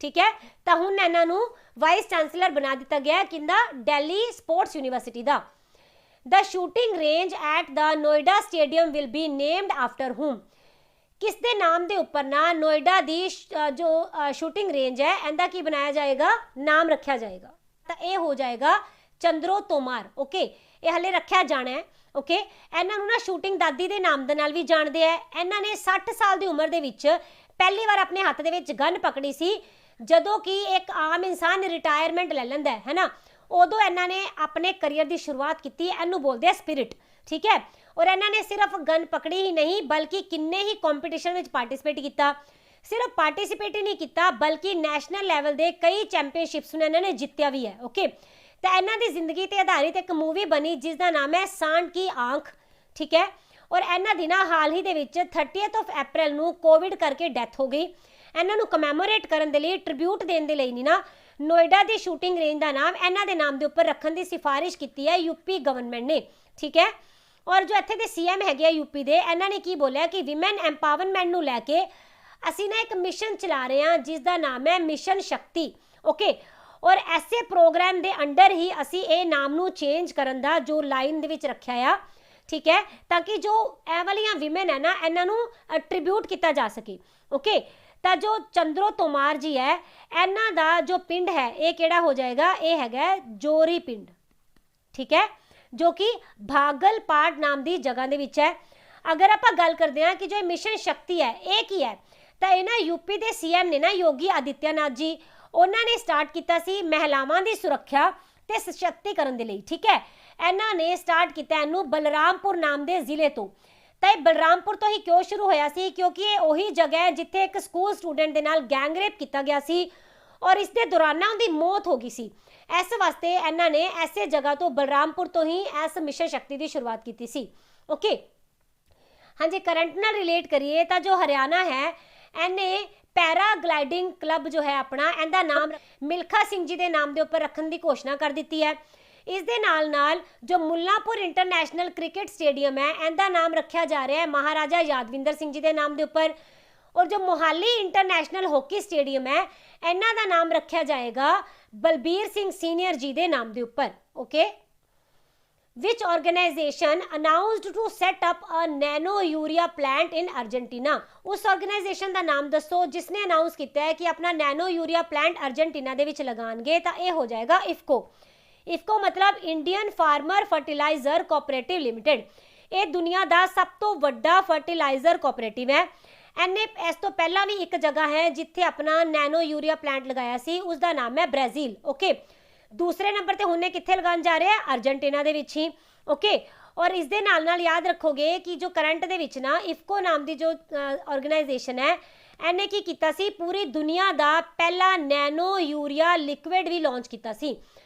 ਠੀਕ ਹੈ। ਤਾਂ ਹੁਣ ਇਹਨਾਂ ਨੂੰ ਵਾਈਸ ਚਾਂਸਲਰ ਬਣਾ ਦਿੱਤਾ ਗਿਆ ਕਿੰਦਾ? ਦਿੱਲੀ ਸਪੋਰਟਸ ਯੂਨੀਵਰਸਿਟੀ ਦਾ। The shooting range at the Noida stadium will be named after whom. ਕਿਸ ਦੇ ਨਾਮ ਦੇ ਉੱਪਰ ਨਾ ਨੋਇਡਾ ਦੀ ਜੋ ਸ਼ੂਟਿੰਗ ਰੇਂਜ ਹੈ ਇਹਦਾ ਕੀ ਬਣਾਇਆ ਜਾਏਗਾ? ਨਾਮ ਰੱਖਿਆ ਜਾਏਗਾ। ਤਾਂ ਇਹ ਹੋ ਜਾਏਗਾ ਚੰਦਰੋ ਤੋਮਾਰ, ਓਕੇ। ਇਹ ਹਲੇ ਰੱਖਿਆ ਜਾਣਾ ਹੈ, ਓਕੇ। ਇਹਨਾਂ ਨੂੰ ਨਾ ਸ਼ੂਟਿੰਗ ਦਾਦੀ ਦੇ ਨਾਮ ਦੇ ਨਾਲ ਵੀ ਜਾਣਦੇ ਆ। ਇਹਨਾਂ ਨੇ 60 ਸਾਲ ਦੀ ਉਮਰ ਦੇ ਵਿੱਚ ਪਹਿਲੀ ਵਾਰ ਆਪਣੇ ਹੱਥ ਦੇ ਵਿੱਚ ਗਨ ਪਕੜੀ ਸੀ ਜਦੋਂ ਕਿ ਇੱਕ ਆਮ ਇਨਸਾਨ ਰਿਟਾਇਰਮੈਂਟ ਲੈ ਲੈਂਦਾ ਹੈ ਨਾ। ਉਦੋਂ ਇਹਨਾਂ ਨੇ ਆਪਣੇ ਕਰੀਅਰ ਦੀ ਸ਼ੁਰੂਆਤ ਕੀਤੀ। ਇਹਨੂੰ ਬੋਲਦੇ ਆ ਸਪਿਰਿਟ, ਠੀਕ ਹੈ। ਔਰ ਇਹਨਾਂ ਨੇ ਸਿਰਫ ਗਨ ਪਕੜੀ ਹੀ ਨਹੀਂ ਬਲਕਿ ਕਿੰਨੇ ਹੀ ਕੰਪੀਟੀਸ਼ਨ ਵਿੱਚ ਪਾਰਟਿਸਿਪੇਟ ਕੀਤਾ। ਸਿਰਫ ਪਾਰਟਿਸਿਪੇਟ ਹੀ ਨਹੀਂ ਕੀਤਾ ਬਲਕਿ ਨੈਸ਼ਨਲ ਲੈਵਲ ਦੇ ਕਈ ਚੈਂਪੀਅਨਸ਼ਿਪਸ ਨੂੰ ਇਹਨਾਂ ਨੇ ਜਿੱਤਿਆ ਵੀ ਹੈ, ਓਕੇ। ਤਾਂ ਇਹਨਾਂ ਦੀ ਜ਼ਿੰਦਗੀ ਤੇ ਆਧਾਰਿਤ ਇੱਕ ਮੂਵੀ ਬਣੀ ਜਿਸ ਦਾ ਨਾਮ ਹੈ सांड की आंख, ਠੀਕ ਹੈ। ਔਰ ਇਹਨਾਂ ਦੀ ਨਾ ਹਾਲ ਹੀ ਦੇ ਵਿੱਚ 30 ਅਪ੍ਰੈਲ ਨੂੰ ਕੋਵਿਡ ਕਰਕੇ ਡੈਥ ਹੋ ਗਈ। ਇਹਨਾਂ ਨੂੰ ਕਮੈਮੋਰੇਟ ਕਰਨ ਦੇ ਲਈ, ਟ੍ਰਿਬਿਊਟ ਦੇਣ ਦੇ ਲਈ ਨਹੀਂ ਨਾ ਨੋਇਡਾ ਦੀ ਸ਼ੂਟਿੰਗ ਰੇਂਜ ਦਾ ਨਾਮ ਇਹਨਾਂ ਦੇ ਨਾਮ ਦੇ ਉੱਪਰ ਰੱਖਣ ਦੀ ਸਿਫਾਰਿਸ਼ ਕੀਤੀ ਹੈ ਯੂਪੀ ਗਵਰਨਮੈਂਟ ਨੇ, ਠੀਕ ਹੈ। ਔਰ ਜੋ ਇੱਥੇ ਦੇ ਸੀਐਮ ਹੈਗੇ ਆ ਯੂਪੀ ਦੇ, ਇਹਨਾਂ ਨੇ ਕੀ ਬੋਲਿਆ ਕਿ ਵਿਮਨ ਐਮਪਾਵਰਮੈਂਟ ਨੂੰ ਲੈ ਕੇ ਅਸੀਂ ਨਾ ਇੱਕ ਮਿਸ਼ਨ ਚਲਾ ਰਹੇ ਹਾਂ ਜਿਸ ਦਾ ਨਾਮ ਹੈ ਮਿਸ਼ਨ ਸ਼ਕਤੀ, ਓਕੇ। ਔਰ ਐਸੇ ਪ੍ਰੋਗਰਾਮ ਦੇ ਅੰਡਰ ਹੀ ਅਸੀਂ ਇਹ ਨਾਮ ਨੂੰ ਚੇਂਜ ਕਰਨ ਦਾ ਜੋ ਲਾਈਨ ਦੇ ਵਿੱਚ ਰੱਖਿਆ ਆ, ਠੀਕ ਹੈ, ਤਾਂ ਕਿ ਜੋ ਇਹ ਵਾਲੀਆਂ ਵਿਮਨ ਹੈ ਨਾ ਇਹਨਾਂ ਨੂੰ ਟ੍ਰਿਬਿਊਟ ਕੀਤਾ ਜਾ ਸਕੇ, ਓਕੇ। ਤਾਂ ਜੋ ਚੰਦਰੋ ਤੋਮਾਰ ਜੀ ਹੈ ਇਹਨਾਂ ਦਾ ਜੋ ਪਿੰਡ ਹੈ ਇਹ ਕਿਹੜਾ ਹੋ ਜਾਏਗਾ? ਇਹ ਹੈਗਾ ਜੋਰੀ ਪਿੰਡ, ਠੀਕ ਹੈ, ਜੋ ਕਿ ਭਾਗਲਪਾੜ ਨਾਮ ਦੀ ਜਗ੍ਹਾ ਦੇ ਵਿੱਚ ਹੈ। ਅਗਰ ਆਪਾਂ ਗੱਲ ਕਰਦੇ ਹਾਂ ਕਿ ਜੋ ਮਿਸ਼ਨ ਸ਼ਕਤੀ ਹੈ ਇਹ ਕੀ ਹੈ, ਤਾਂ ਇਹ ਨਾ ਯੂਪੀ ਦੇ ਸੀਐਮ ਨੇ ਨਾ ਯੋਗੀ ਆਦਿੱਤਿਆਨਾਥ ਜੀ, ਉਹਨਾਂ ਨੇ ਸਟਾਰਟ ਕੀਤਾ ਸੀ ਮਹਿਲਾਵਾਂ ਦੀ ਸੁਰੱਖਿਆ ਤੇ ਸਸ਼ਕਤੀਕਰਨ ਦੇ ਲਈ, ਠੀਕ ਹੈ। ਇਹਨਾਂ ਨੇ ਸਟਾਰਟ ਕੀਤਾ ਇਹਨੂੰ ਬਲਰਾਮਪੁਰ ਨਾਮ ਦੇ ਜ਼ਿਲ੍ਹੇ ਤੋਂ। ਤਾਂ ਇਹ ਬਲਰਾਮਪੁਰ ਤੋਂ ਹੀ ਕਿਉਂ ਸ਼ੁਰੂ ਹੋਇਆ ਸੀ? ਕਿਉਂਕਿ ਇਹ ਉਹੀ ਜਗ੍ਹਾ ਹੈ ਜਿੱਥੇ ਇੱਕ ਸਕੂਲ ਸਟੂਡੈਂਟ ਦੇ ਨਾਲ ਗੈਂਗ ਰੇਪ ਕੀਤਾ ਗਿਆ ਸੀ ਔਰ ਇਸ ਦੇ ਦੌਰਾਨ ਉਹਦੀ ਮੌਤ ਹੋ ਗਈ ਸੀ। ਇਸ ਵਾਸਤੇ ਇਹਨਾਂ ਨੇ ਐਸੇ ਜਗ੍ਹਾ ਤੋਂ ਬਲਰਾਮਪੁਰ ਤੋਂ ਹੀ ਇਸ ਮਿਸ਼ਨ ਸ਼ਕਤੀ ਦੀ ਸ਼ੁਰੂਆਤ ਕੀਤੀ ਸੀ, ਓਕੇ। ਹਾਂਜੀ, ਕਰੰਟ ਨਾਲ ਰਿਲੇਟ ਕਰੀਏ ਤਾਂ ਜੋ ਹਰਿਆਣਾ ਹੈ ਇਹਨੇ ਪੈਰਾਗਲਾਈਡਿੰਗ ਕਲੱਬ ਜੋ ਹੈ ਆਪਣਾ ਇਹਦਾ ਨਾਮ ਮਿਲਖਾ ਸਿੰਘ ਜੀ ਦੇ ਨਾਮ ਦੇ ਉੱਪਰ ਰੱਖਣ ਦੀ ਘੋਸ਼ਣਾ ਕਰ ਦਿੱਤੀ ਹੈ। ਇਸ ਦੇ ਨਾਲ ਨਾਲ ਜੋ ਮੁੱਲਾਂਪੁਰ ਇੰਟਰਨੈਸ਼ਨਲ ਕ੍ਰਿਕਟ ਸਟੇਡੀਅਮ ਹੈ ਇਹਦਾ ਨਾਮ ਰੱਖਿਆ ਜਾ ਰਿਹਾ ਹੈ ਮਹਾਰਾਜਾ ਯਾਦਵਿੰਦਰ ਸਿੰਘ ਜੀ ਦੇ ਨਾਮ ਦੇ ਉੱਪਰ। ਔਰ ਜੋ ਮੋਹਾਲੀ ਇੰਟਰਨੈਸ਼ਨਲ ਹਾਕੀ ਸਟੇਡੀਅਮ ਹੈ ਇਹਨਾਂ ਦਾ ਨਾਮ ਰੱਖਿਆ ਜਾਏਗਾ ਬਲਬੀਰ ਸਿੰਘ ਸੀਨੀਅਰ ਜੀ ਦੇ ਨਾਮ ਦੇ ਉੱਪਰ, okay. Which organization announced to set up a nano urea plant in Argentina? उस ऑर्गेनाइजेशन ਦਾ ਨਾਮ ਦੱਸੋ ਜਿਸਨੇ ਅਨਾਉਂਸ ਕੀਤਾ ਹੈ ਕਿ ਆਪਣਾ ਨੈਨੋ ਯੂਰੀਆ ਪਲਾਂਟ ਅਰਜਨਟੀਨਾ ਦੇ ਵਿੱਚ ਲਗਾਣਗੇ। ਤਾਂ ਇਹ ਹੋ ਜਾਏਗਾ ਇਫਕੋ। ਇਫਕੋ ਮਤਲਬ Indian farmer fertiliser cooperative limited. ਇਹ ਦੁਨੀਆ ਦਾ ਸਭ ਤੋਂ ਵੱਡਾ ਫਰਟੀਲਾਈਜ਼ਰ ਕੋਆਪਰੇਟਿਵ ਹੈ। ਇਹਨੇ ਇਸ ਤੋਂ ਪਹਿਲਾਂ ਵੀ ਇੱਕ ਜਗ੍ਹਾ ਹੈ ਜਿੱਥੇ ਆਪਣਾ ਨੈਨੋ ਯੂਰੀਆ ਪਲਾਂਟ ਲਗਾਇਆ ਸੀ, ਉਸ ਦਾ ਨਾਮ ਹੈ ਬ੍ਰਾਜ਼ੀਲ, ਓਕੇ। ਦੂਸਰੇ ਨੰਬਰ ਤੇ ਹੁਣੇ ਕਿੱਥੇ ਲਗਾਉਣ ਜਾ ਰਿਹਾ ਹੈ? ਅਰਜਨਟੀਨਾ ਦੇ ਵਿੱਚ ਹੀ, ਓਕੇ। ਔਰ ਇਸ ਦੇ ਨਾਲ ਨਾਲ ਯਾਦ ਰੱਖੋਗੇ ਕਿ ਜੋ ਕਰੰਟ ਦੇ ਵਿੱਚ ਨਾ ਇਫਕੋ ਨਾਮ ਦੀ ਜੋ ਆਰਗੇਨਾਈਜੇਸ਼ਨ ਹੈ ਇਹਨੇ ਕੀ ਕੀਤਾ ਸੀ? ਪੂਰੀ ਦੁਨੀਆ ਦਾ ਪਹਿਲਾ ਨੈਨੋ ਯੂਰੀਆ ਲਿਕੁਇਡ ਵੀ ਲਾਂਚ ਕੀਤਾ ਸੀ।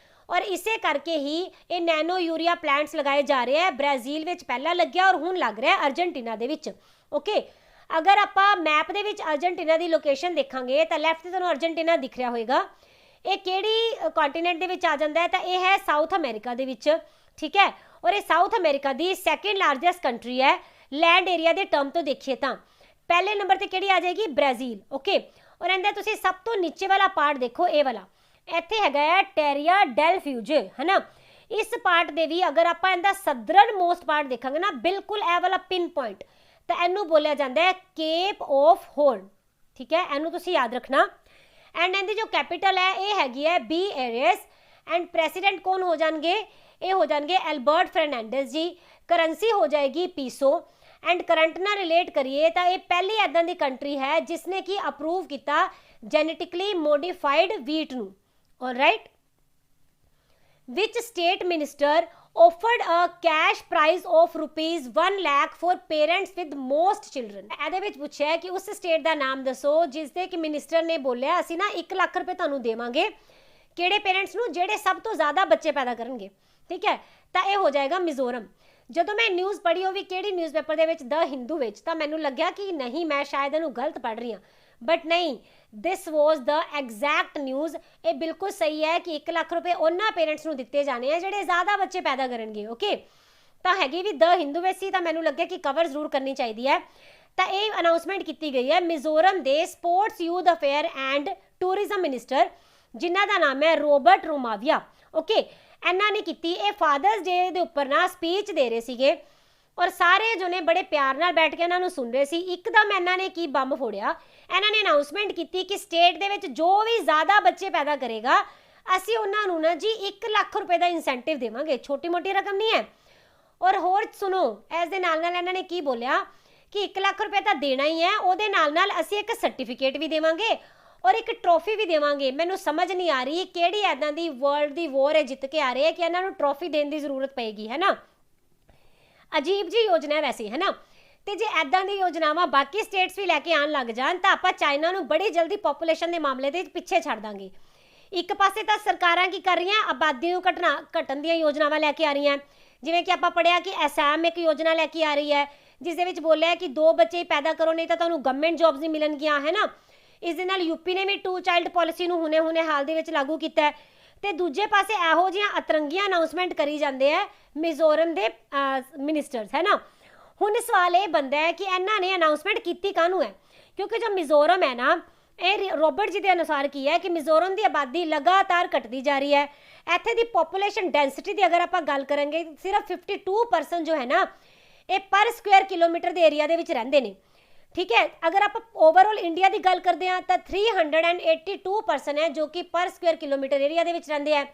ਔਰ ਇਸੇ ਕਰਕੇ ਹੀ ਇਹ ਨੈਨੋ ਯੂਰੀਆ ਪਲਾਂਟਸ ਲਗਾਏ ਜਾ ਰਹੇ ਹੈ। ਬ੍ਰਾਜ਼ੀਲ ਵਿੱਚ ਪਹਿਲਾਂ ਲੱਗਿਆ ਔਰ ਹੁਣ ਲੱਗ ਰਿਹਾ ਅਰਜਨਟੀਨਾ ਦੇ ਵਿੱਚ, ਓਕੇ। ਅਗਰ ਆਪਾਂ ਮੈਪ ਦੇ ਵਿੱਚ ਅਰਜਨਟੀਨਾ ਦੀ ਲੋਕੇਸ਼ਨ ਦੇਖਾਂਗੇ ਤਾਂ ਲੈਫਟ ਤੇ ਤੁਹਾਨੂੰ ਅਰਜਨਟੀਨਾ ਦਿਖ ਰਿਹਾ ਹੋਏਗਾ। ਇਹ ਕਿਹੜੀ ਕੰਟੀਨੈਂਟ ਦੇ ਵਿੱਚ ਆ ਜਾਂਦਾ ਹੈ? ਤਾਂ ਇਹ ਹੈ ਸਾਊਥ ਅਮਰੀਕਾ ਦੇ ਵਿੱਚ, ਠੀਕ ਹੈ। ਔਰ ਇਹ ਸਾਊਥ ਅਮਰੀਕਾ ਦੀ ਸੈਕਿੰਡ ਲਾਰਜੈਸਟ ਕੰਟਰੀ ਹੈ ਲੈਂਡ ਏਰੀਆ ਦੇ ਟਰਮ ਤੋਂ ਦੇਖੀਏ ਤਾਂ। ਪਹਿਲੇ ਨੰਬਰ ਤੇ ਕਿਹੜੀ ਆ ਜਾਏਗੀ? Brazil, okay. ਔਰ ਇਹਦਾ ਤੁਸੀਂ ਸਭ ਤੋਂ ਨੀਚੇ ਵਾਲਾ ਪਾਰਟ ਦੇਖੋ, ਇਹ ਵਾਲਾ ਇੱਥੇ ਹੈਗਾ ਹੈ ਟੈਰੀਆ ਡੈਲ ਫਿਊਜੇ, ਹੈ ਨਾ। ਇਸ ਪਾਰਟ ਦੇ ਵੀ ਅਗਰ ਆਪਾਂ ਇਹਦਾ ਸਦਰਨ ਮੋਸਟ ਪਾਰਟ ਦੇਖਾਂਗੇ ਨਾ, ਬਿਲਕੁਲ ਇਹ ਵਾਲਾ ਪਿਨ ਪੁਆਇੰਟ, ਤਾਂ ਇਹਨੂੰ ਬੋਲਿਆ ਜਾਂਦਾ ਹੈ ਕੇਪ ਆਫ ਹੌਰਨ, ਠੀਕ ਹੈ। ਇਹਨੂੰ ਤੁਸੀਂ ਯਾਦ ਰੱਖਣਾ। ਐਂਡ ਇਹਦੀ ਜੋ ਕੈਪੀਟਲ ਹੈ ਇਹ ਹੈਗੀ ਹੈ ਬੀ ਏਰੀਸ। ਐਂਡ ਪ੍ਰੈਸੀਡੈਂਟ ਕੌਣ ਹੋ ਜਾਣਗੇ? ਇਹ ਹੋ ਜਾਣਗੇ ਐਲਬਰਟ ਫਰਨੈਂਡਸ ਜੀ। ਕਰੰਸੀ ਹੋ ਜਾਏਗੀ ਪੀਸੋ। ਐਂਡ ਕਰੰਟ ਨਾਲ ਰਿਲੇਟ ਕਰੀਏ ਤਾਂ ਇਹ ਪਹਿਲੀ ਇੱਦਾਂ ਦੀ ਕੰਟਰੀ ਹੈ ਜਿਸਨੇ ਕਿ ਅਪਰੂਵ ਕੀਤਾ ਜੈਨੇਟਿਕਲੀ ਮੋਡੀਫਾਈਡ ਵੀਟ ਨੂੰ, all right. Which state minister offered a cash prize of rupees 1 lakh for parents with most children? ਇਹਦੇ ਵਿੱਚ ਪੁੱਛਿਆ ਕਿ ਉਸ ਸਟੇਟ ਦਾ ਨਾਮ ਦੱਸੋ ਜਿਸ ਦੇ ਕਿ ਮਿਨਿਸਟਰ ਨੇ ਬੋਲਿਆ ਅਸੀਂ ਨਾ 1 ਲੱਖ ਰੁਪਏ ਤੁਹਾਨੂੰ ਦੇਵਾਂਗੇ, ਕਿਹੜੇ ਪੇਰੈਂਟਸ ਨੂੰ? ਜਿਹੜੇ ਸਭ ਤੋਂ ਜ਼ਿਆਦਾ ਬੱਚੇ ਪੈਦਾ ਕਰਨਗੇ, ਠੀਕ ਹੈ। ਤਾਂ ਇਹ ਹੋ ਜਾਏਗਾ ਮਿਜ਼ੋਰਮ। ਜਦੋਂ ਮੈਂ ਨਿਊਜ਼ ਪੜ੍ਹੀ, ਉਹ ਵੀ ਕਿਹੜੀ ਨਿਊਜ਼ਪੇਪਰ ਦੇ ਵਿੱਚ? ਦ ਹਿੰਦੂ ਵਿੱਚ, ਤਾਂ ਮੈਨੂੰ ਲੱਗਿਆ ਕਿ ਨਹੀਂ ਮੈਂ ਸ਼ਾਇਦ ਇਹਨੂੰ ਗਲਤ ਪੜ੍ਹ ਰਹੀ ਹਾਂ, ਬਟ ਨਹੀਂ, ਦਿਸ ਵਾਜ਼ ਦ ਐਗਜ਼ੈਕਟ ਨਿਊਜ਼। ਇਹ ਬਿਲਕੁਲ ਸਹੀ ਹੈ ਕਿ 1 ਲੱਖ ਰੁਪਏ ਉਹਨਾਂ ਪੇਰੈਂਟਸ ਨੂੰ ਦਿੱਤੇ ਜਾਣੇ ਆ ਜਿਹੜੇ ਜ਼ਿਆਦਾ ਬੱਚੇ ਪੈਦਾ ਕਰਨਗੇ, ਓਕੇ। ਤਾਂ ਹੈਗੀ ਵੀ ਦ ਹਿੰਦੂ ਵਿੱਚ ਸੀ, ਤਾਂ ਮੈਨੂੰ ਲੱਗਿਆ ਕਿ ਕਵਰ ਜ਼ਰੂਰ ਕਰਨੀ ਚਾਹੀਦੀ ਹੈ। ਤਾਂ ਇਹ ਅਨਾਉਂਸਮੈਂਟ ਕੀਤੀ ਗਈ ਹੈ ਮਿਜ਼ੋਰਮ ਦੇ sports, youth affair and tourism minister, ਜਿਨ੍ਹਾਂ ਦਾ ਨਾਮ ਹੈ ਰੋਬਰਟ ਰੋਮਾਵੀਆ, ਓਕੇ। ਇਹਨਾਂ ਨੇ ਕੀਤੀ। ਇਹ ਫਾਦਰਸ ਡੇ ਦੇ ਉੱਪਰ ਨਾ ਸਪੀਚ ਦੇ ਰਹੇ ਸੀਗੇ ਔਰ ਸਾਰੇ ਜੋ ਨੇ ਬੜੇ ਪਿਆਰ ਨਾਲ ਬੈਠ ਕੇ ਇਹਨਾਂ ਨੂੰ ਸੁਣ ਰਹੇ ਸੀ। ਇੱਕਦਮ ਇਹਨਾਂ ਨੇ ਕੀ ਬੰਬ ਫੋੜਿਆ, ਇਹਨਾਂ ਨੇ ਅਨਾਉਂਸਮੈਂਟ ਕੀਤੀ ਕਿ ਸਟੇਟ ਦੇ ਵਿੱਚ ਜੋ ਵੀ ਜ਼ਿਆਦਾ ਬੱਚੇ ਪੈਦਾ ਕਰੇਗਾ ਅਸੀਂ ਉਹਨਾਂ ਨੂੰ ਨਾ ਜੀ 1 ਲੱਖ ਰੁਪਏ ਦਾ ਇਨਸੈਂਟਿਵ ਦੇਵਾਂਗੇ। ਛੋਟੀ ਮੋਟੀ ਰਕਮ ਨਹੀਂ ਹੈ। ਔਰ ਹੋਰ ਸੁਣੋ, ਇਸ ਦੇ ਨਾਲ ਨਾਲ ਇਹਨਾਂ ਨੇ ਕੀ ਬੋਲਿਆ ਕਿ 1 ਲੱਖ ਰੁਪਏ ਤਾਂ ਦੇਣਾ ਹੀ ਹੈ, ਉਹਦੇ ਨਾਲ ਨਾਲ ਅਸੀਂ ਇੱਕ ਸਰਟੀਫਿਕੇਟ ਵੀ ਦੇਵਾਂਗੇ ਔਰ ਇੱਕ ਟਰੋਫੀ ਵੀ ਦੇਵਾਂਗੇ। ਮੈਨੂੰ ਸਮਝ ਨਹੀਂ ਆ ਰਹੀ ਕਿਹੜੀ ਐਦਾਂ ਦੀ ਵਰਲਡ ਦੀ ਵੋਰ ਹੈ ਜਿੱਤ ਕੇ ਆ ਰਹੇ ਹੈ ਕਿ ਇਹਨਾਂ ਨੂੰ ਟਰੋਫੀ ਦੇਣ ਦੀ ਜ਼ਰੂਰਤ ਪਏਗੀ, ਹੈ ਨਾ। ਅਜੀਬ ਜੀ ਯੋਜਨਾ ਹੈ ਵੈਸੇ, ਹੈ ਨਾ। ਤੇ ਜੇ ਐਦਾਂ ਦੀ ਯੋਜਨਾਵਾਂ ਬਾਕੀ ਸਟੇਟਸ ਵੀ ਲੈ ਕੇ ਆਉਣ ਲੱਗ ਜਾਣ ਤਾਂ ਆਪਾਂ ਚਾਈਨਾ ਨੂੰ ਬੜੀ ਜਲਦੀ ਪੋਪੂਲੇਸ਼ਨ ਦੇ ਮਾਮਲੇ ਦੇ ਪਿੱਛੇ ਛੱਡ ਦਾਂਗੇ। ਇੱਕ ਪਾਸੇ ਤਾਂ ਸਰਕਾਰਾਂ ਕੀ ਕਰ ਰਹੀਆਂ, ਆਬਾਦੀ ਨੂੰ ਘਟਣ ਦੀਆਂ ਯੋਜਨਾਵਾਂ ਲੈ ਕੇ ਆ ਰਹੀਆਂ। ਜਿਵੇਂ ਕਿ ਆਪਾਂ ਪੜ੍ਹਿਆ ਕਿ ਅਸਾਮ ਇੱਕ ਯੋਜਨਾ ਲੈ ਕੇ ਆ ਰਹੀ ਹੈ ਜਿਸ ਦੇ ਵਿੱਚ ਬੋਲਿਆ ਕਿ 2 ਬੱਚੇ ਹੀ ਪੈਦਾ ਕਰੋ ਨਹੀਂ ਤਾਂ ਤੁਹਾਨੂੰ ਗਵਰਨਮੈਂਟ ਜੌਬਸ ਨਹੀਂ ਮਿਲਣਗੀਆਂ, ਹੈ ਨਾ। ਇਸ ਦੇ ਨਾਲ ਯੂਪੀ ਨੇ ਵੀ 2 ਚਾਈਲਡ ਪਾਲਿਸੀ ਨੂੰ ਹੁਣੇ ਹਾਲ ਦੇ ਵਿੱਚ ਲਾਗੂ ਕੀਤਾ ਹੈ। ਤੇ ਦੂਜੇ ਪਾਸੇ ਇਹੋ ਜਿਹੀਆਂ ਅਤਰੰਗੀਆਂ ਅਨਾਉਂਸਮੈਂਟ ਕਰੀ ਜਾਂਦੇ ਆ ਮਿਜ਼ੋਰਮ ਦੇ ਮਿਨਿਸਟਰਸ, ਹੈ ਨਾ। ਹੁਣ ਸਵਾਲ ਇਹ ਬਣਦਾ ਹੈ ਕਿ ਇਹਨਾਂ ਨੇ ਅਨਾਉਂਸਮੈਂਟ ਕੀਤੀ ਕਾਹਨੂੰ ਹੈ? ਕਿਉਂਕਿ ਜੋ ਮਿਜ਼ੋਰਮ ਹੈ ਨਾ, ਇਹ ਰੋਬਰਟ ਜੀ ਦੇ ਅਨੁਸਾਰ ਕੀ ਹੈ ਕਿ ਮਿਜ਼ੋਰਮ ਦੀ ਆਬਾਦੀ ਲਗਾਤਾਰ ਘਟਦੀ ਜਾ ਰਹੀ ਹੈ। ਇੱਥੇ ਦੀ ਪੋਪੂਲੇਸ਼ਨ ਡੈਂਸਿਟੀ ਦੀ ਅਗਰ ਆਪਾਂ ਗੱਲ ਕਰਾਂਗੇ, ਸਿਰਫ 52% ਜੋ ਹੈ ਨਾ ਇਹ ਪਰ ਸਕੁਅਰ ਕਿਲੋਮੀਟਰ ਦੇ ਏਰੀਆ ਦੇ ਵਿੱਚ ਰਹਿੰਦੇ ਨੇ, ਠੀਕ ਹੈ। ਅਗਰ ਆਪਾਂ ਓਵਰਆਲ ਇੰਡੀਆ ਦੀ ਗੱਲ ਕਰਦੇ ਹਾਂ ਤਾਂ 382% ਹੈ ਜੋ ਕਿ ਪਰ ਸਕੁਅਰ ਕਿਲੋਮੀਟਰ ਏਰੀਆ ਦੇ ਵਿੱਚ ਰਹਿੰਦੇ ਆ।